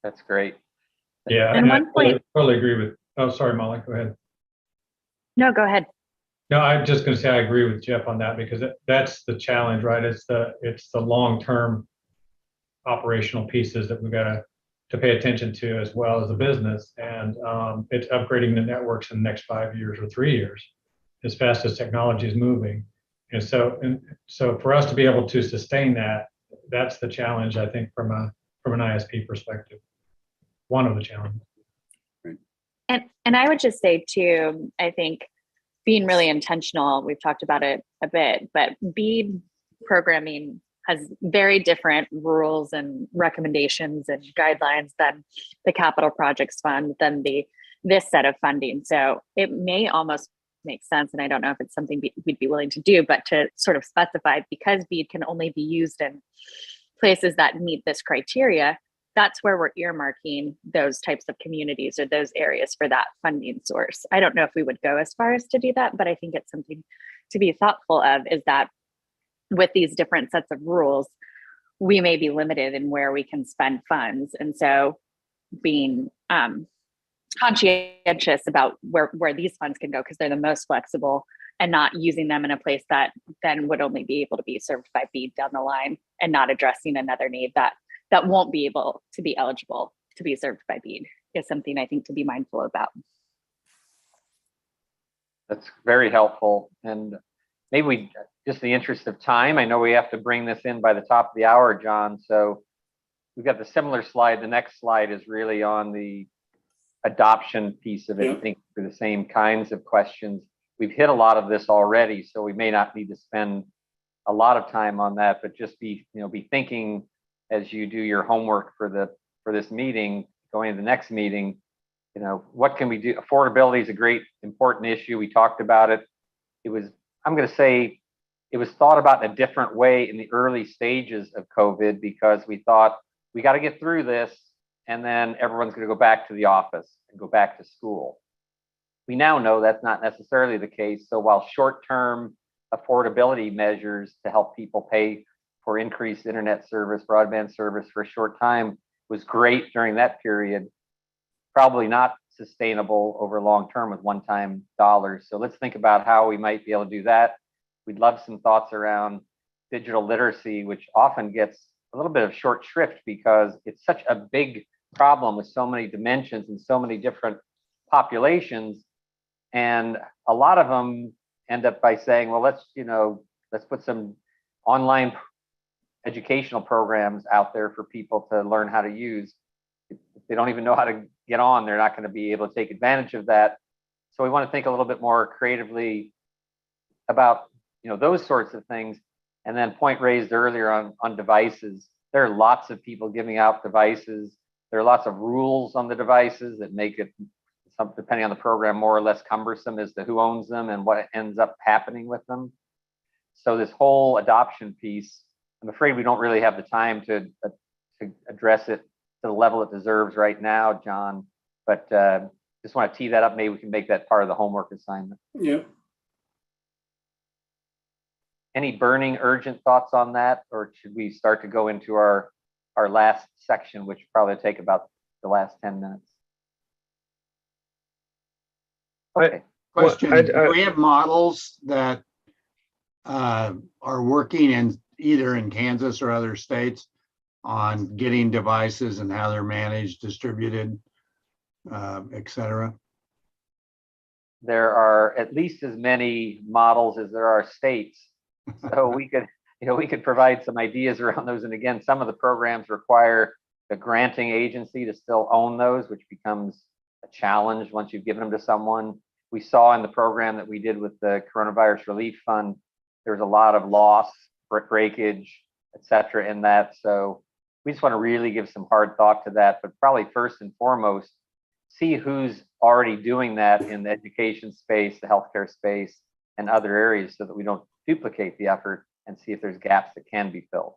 That's great. Yeah, And I one point- totally agree with, oh, sorry, Molly, go ahead. no, go ahead. No, I'm just going to say I agree with Jeff on that, because that's the challenge, right? It's the long-term operational pieces that we've got to pay attention to, as well as the business. And it's upgrading the networks in the next 5 years or 3 years, as fast as technology is moving. And so for us to be able to sustain that, that's the challenge, I think, from an ISP perspective. One of the challenges. And I would just say too, I think being really intentional, we've talked about it a bit, but BEAD programming has very different rules and recommendations and guidelines than the Capital Projects Fund, than this set of funding. So it may almost make sense, and I don't know if it's something we'd be willing to do, but to sort of specify, because BEAD can only be used in places that meet this criteria, that's where we're earmarking those types of communities or those areas for that funding source. I don't know if we would go as far as to do that, but I think it's something to be thoughtful of, is that with these different sets of rules, we may be limited in where we can spend funds. And so being conscientious about where these funds can go, because they're the most flexible, and not using them in a place that then would only be able to be served by BEAD down the line, and not addressing another need that won't be able to be eligible to be served by BEAD is something I think to be mindful about. That's very helpful. And maybe we, just in the interest of time, I know we have to bring this in by the top of the hour, John. So we've got the similar slide. The next slide is really on the adoption piece of it. Yeah. I think for the same kinds of questions. We've hit a lot of this already, so we may not need to spend a lot of time on that, but just be thinking as you do your homework for this meeting, going to the next meeting, what can we do? Affordability is a great, important issue. We talked about it. I'm going to say it was thought about in a different way in the early stages of COVID, because we thought we got to get through this and then everyone's going to go back to the office and go back to school. We now know that's not necessarily the case. So while short-term affordability measures to help people pay for increased internet service, broadband service for a short time was great during that period, probably not sustainable over long term with one-time dollars. So let's think about how we might be able to do that. We'd love some thoughts around digital literacy, which often gets a little bit of short shrift because it's such a big problem with so many dimensions and so many different populations. And a lot of them end up by saying, well, let's put some online educational programs out there for people to learn how to use. If they don't even know how to get on, they're not going to be able to take advantage of that. So we want to think a little bit more creatively about those sorts of things. And then point raised earlier on devices. There are lots of people giving out devices. There are lots of rules on the devices that make it, depending on the program, more or less cumbersome as to who owns them and what ends up happening with them. So this whole adoption piece, I'm afraid we don't really have the time to address it to the level it deserves right now, John. But just want to tee that up. Maybe we can make that part of the homework assignment. Yeah. Any burning urgent thoughts on that, or should we start to go into our last section, which will probably take about the last 10 minutes? Okay. Question, do we have models that are working either in Kansas or other states on getting devices and how they're managed, distributed, et cetera? There are at least as many models as there are states. So we could provide some ideas around those. And again, some of the programs require the granting agency to still own those, which becomes a challenge once you've given them to someone. We saw in the program that we did with the Coronavirus Relief Fund, there was a lot of loss, breakage, et cetera, in that. So we just want to really give some hard thought to that, but probably first and foremost, see who's already doing that in the education space, the healthcare space, and other areas so that we don't duplicate the effort and see if there's gaps that can be filled.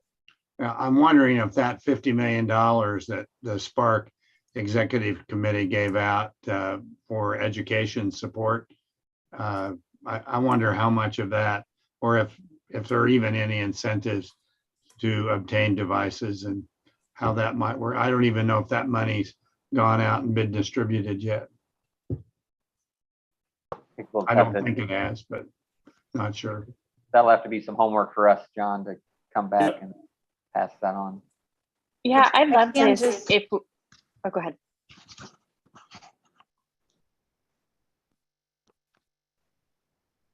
I'm wondering if that $50 million that the Spark Executive Committee gave out for education support, I wonder how much of that, or if there are even any incentives to obtain devices and how that might work. I don't even know if that money's gone out and been distributed yet. I don't think it has, but not sure. That'll have to be some homework for us, John, to come back and pass that on. Yeah, I'd love to. Kansas. Oh, go ahead.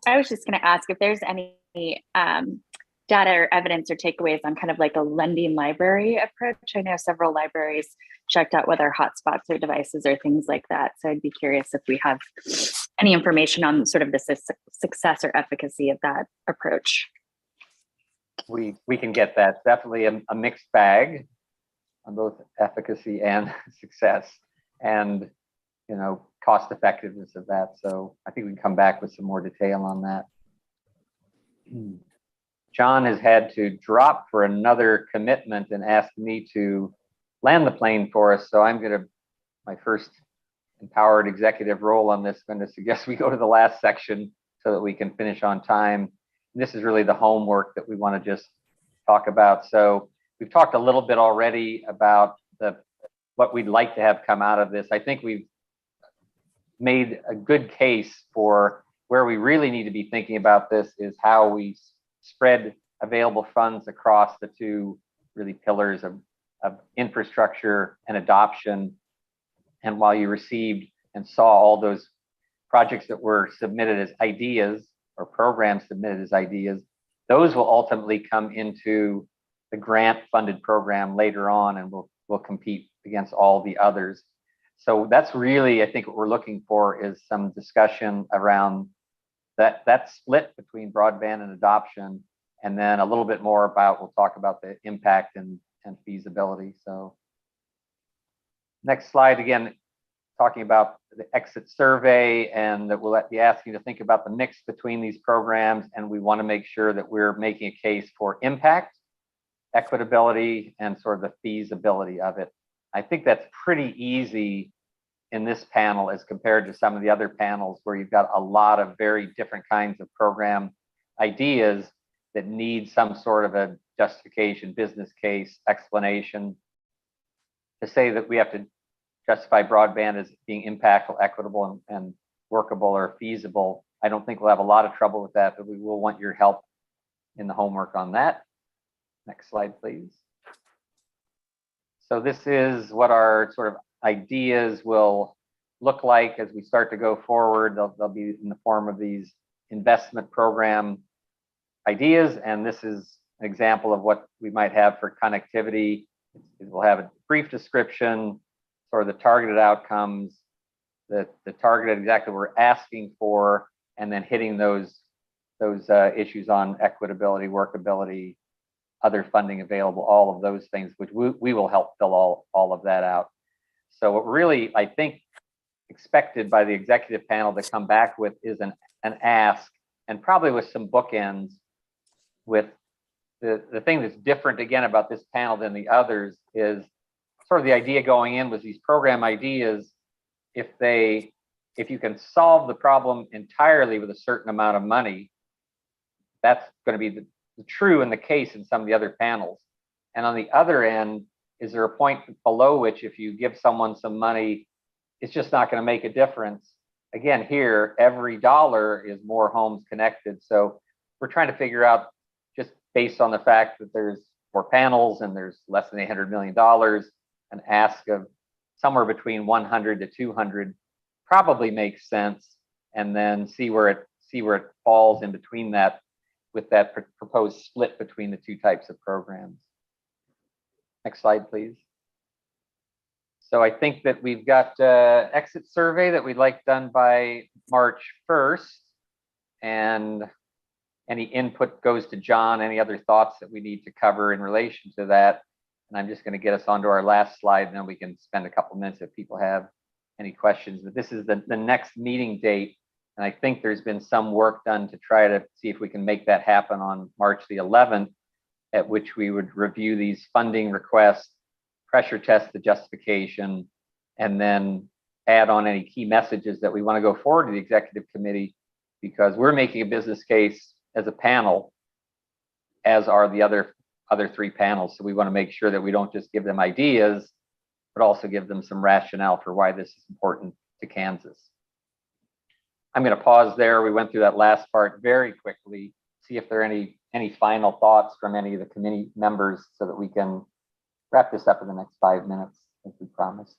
I was just going to ask if there's any data or evidence or takeaways on kind of like a lending library approach. I know several libraries checked out whether hotspots or devices or things like that. So I'd be curious if we have any information on sort of the success or efficacy of that approach. We can get that. Definitely a mixed bag on both efficacy and success, and cost effectiveness of that. So I think we can come back with some more detail on that. John has had to drop for another commitment and asked me to land the plane for us. So my first empowered executive role on this, going to suggest we go to the last section so that we can finish on time. And this is really the homework that we want to just talk about. So we've talked a little bit already about what we'd like to have come out of this. I think we've made a good case for where we really need to be thinking about this is how we spread available funds across the two really pillars of infrastructure and adoption. And while you received and saw all those projects that were submitted as ideas or programs submitted as ideas, those will ultimately come into the grant funded program later on and will compete against all the others. So that's really, I think what we're looking for is some discussion around that split between broadband and adoption, and then a little bit more about, we'll talk about the impact and feasibility. So next slide, again, talking about the exit survey, and that we'll be asking you to think about the mix between these programs. And we want to make sure that we're making a case for impact, equitability, and sort of the feasibility of it. I think that's pretty easy in this panel as compared to some of the other panels where you've got a lot of very different kinds of program ideas that need some sort of a justification, business case, explanation. To say that we have to justify broadband as being impactful, equitable, and workable or feasible, I don't think we'll have a lot of trouble with that, but we will want your help in the homework on that. Next slide, please. So this is what our sort of ideas will look like as we start to go forward. They'll be in the form of these investment program ideas. And this is an example of what we might have for connectivity. We'll have a brief description, sort of the targeted outcomes, the targeted exactly what we're asking for, and then hitting those issues on equitability, workability, other funding available, all of those things, which we will help fill all of that out. So what really, I think, expected by the executive panel to come back with is an ask, and probably with some bookends. With the thing that's different again about this panel than the others is sort of the idea going in was these program ideas, if you can solve the problem entirely with a certain amount of money, that's going to be the true in the case in some of the other panels. And on the other end, is there a point below which if you give someone some money, it's just not going to make a difference? Again, here, every dollar is more homes connected. So we're trying to figure out, just based on the fact that there's more panels and there's less than $800 million, an ask of somewhere between 100 to 200 probably makes sense, and then see where it falls in between that, with that proposed split between the two types of programs. Next slide, please. So I think that we've got exit survey that we'd like done by March 1st, and any input goes to John. Any other thoughts that we need to cover in relation to that? And I'm just going to get us onto our last slide, and then we can spend a couple minutes if people have any questions. But this is the next meeting date, and I think there's been some work done to try to see if we can make that happen on March the 11th, at which we would review these funding requests, pressure test the justification, and then add on any key messages that we want to go forward to the executive committee, because we're making a business case as a panel, as are the other three panels. So we want to make sure that we don't just give them ideas, but also give them some rationale for why this is important to Kansas. I'm going to pause there. We went through that last part very quickly, see if there are any final thoughts from any of the committee members so that we can wrap this up in the next 5 minutes, as we promised.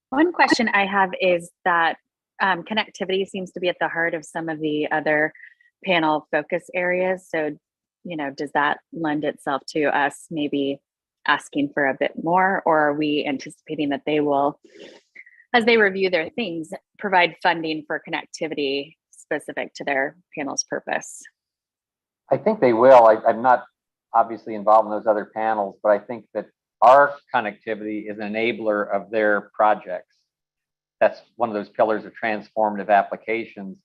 One question I have is that connectivity seems to be at the heart of some of the other panel focus areas. So, does that lend itself to us maybe asking for a bit more, or are we anticipating that they will, as they review their things, provide funding for connectivity specific to their panel's purpose? I think they will. I'm not obviously involved in those other panels, but I think that our connectivity is an enabler of their projects. That's one of those pillars of transformative applications.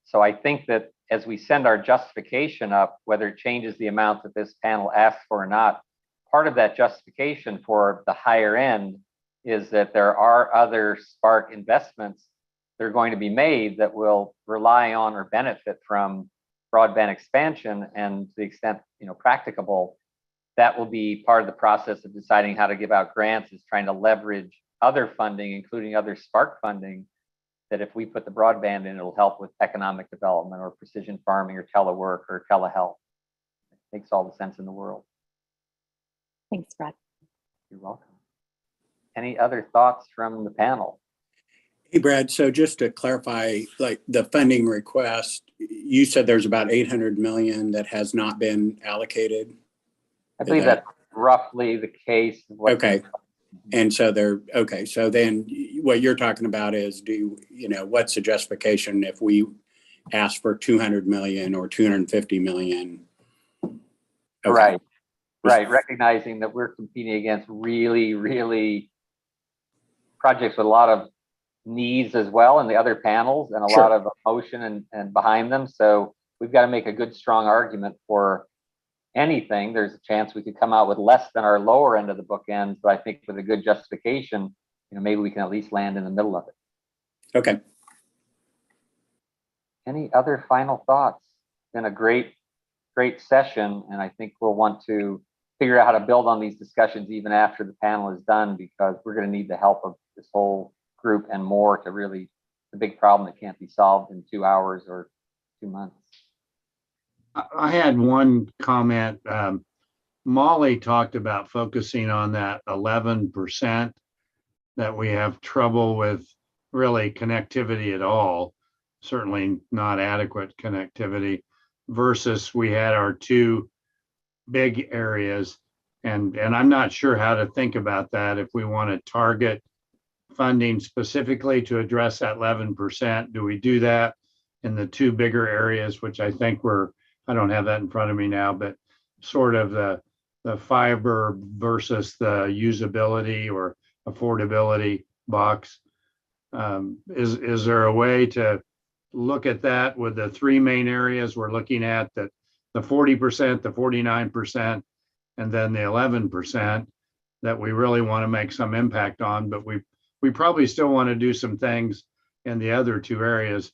So I think that as we send our justification up, whether it changes the amount that this panel asks for or not, part of that justification for the higher end is that there are other Spark investments that are going to be made that will rely on or benefit from broadband expansion, and to the extent, practicable, that will be part of the process of deciding how to give out grants, is trying to leverage other funding, including other Spark funding, that if we put the broadband in, it'll help with economic development or precision farming or telework or telehealth. It makes all the sense in the world. Thanks, Brad. You're welcome. Any other thoughts from the panel? Hey, Brad, so just to clarify, like the funding request, you said there's about 800 million that has not been allocated? I believe that's roughly the case. Okay. And so so then what you're talking about is, what's the justification if we ask for 200 million or 250 million? Okay. Right. Recognizing that we're competing against really projects with a lot of needs as well in the other panels, and a lot of emotion and behind them. So we've got to make a good, strong argument for anything. There's a chance we could come out with less than our lower end of the bookends, but I think with a good justification, maybe we can at least land in the middle of it. Okay. Any other final thoughts? It's been a great session, and I think we'll want to figure out how to build on these discussions even after the panel is done, because we're going to need the help of this whole group and more to really, the big problem that can't be solved in 2 hours or 2 months. I had one comment. Molly talked about focusing on that 11% that we have trouble with really connectivity at all, certainly not adequate connectivity, versus we had our 2 big areas. And I'm not sure how to think about that. If we want to target funding specifically to address that 11%, do we do that in the 2 bigger areas, which I think I don't have that in front of me now, but sort of the fiber versus the usability or affordability box. Is there a way to look at that with the 3 main areas we're looking at, that the 40%, the 49%, and then the 11% that we really want to make some impact on, but we probably still want to do some things in the other 2 areas.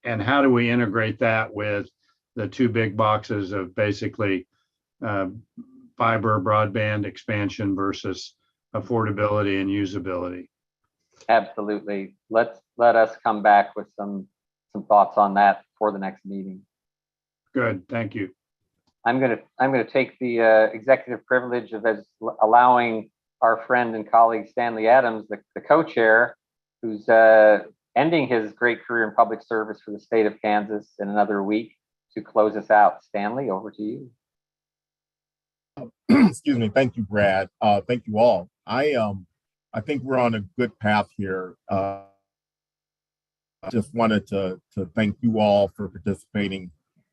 And how do we integrate that with the 2 big boxes of basically fiber broadband expansion versus affordability and usability? Absolutely. Let us come back with some thoughts on that for the next meeting. Good, thank you. I'm gonna take the executive privilege of allowing our friend and colleague Stanley Adams, the co-chair, who's ending his great career in public service for the state of Kansas in another week, to close us out. Stanley, over to you. Excuse me. Thank you, Brad. Thank you all. I think we're on a good path here. I just wanted to thank you all for participating.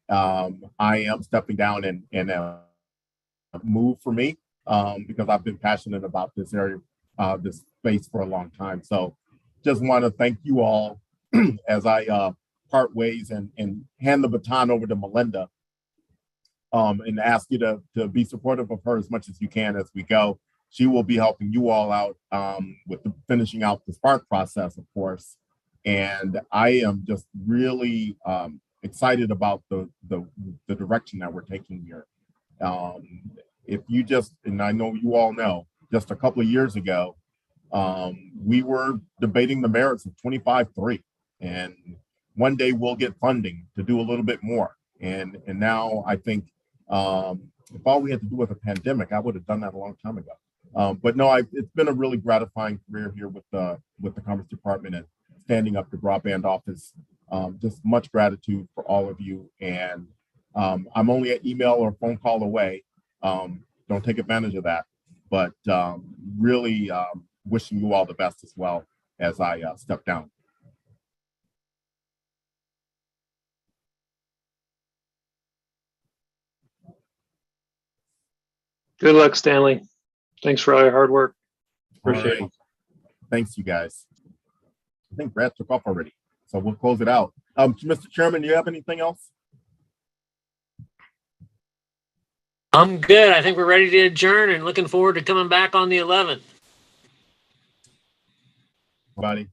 I am stepping down in a move for me because I've been passionate about this area, this space for a long time. So just want to thank you all as I part ways and hand the baton over to Melinda and ask you to be supportive of her as much as you can as we go. She will be helping you all out with finishing out the Spark process, of course. And I am just really excited about the direction that we're taking here. If you just, and I know you all know, just a couple of years ago, we were debating the merits of 25-3, and one day we'll get funding to do a little bit more. And now I think if all we had to do with a pandemic, I would have done that a long time ago. But no, it's been a really gratifying career here with the Commerce Department and standing up the broadband office. Just much gratitude for all of you. And I'm only an email or phone call away. Don't take advantage of that. But really wishing you all the best as well as I step down. Good luck, Stanley. Thanks for all your hard work. Appreciate it. Thanks, you guys. I think Brad took off already, so we'll close it out. Mr. Chairman, do you have anything else? I'm good. I think we're ready to adjourn and looking forward to coming back on the 11th. Everybody.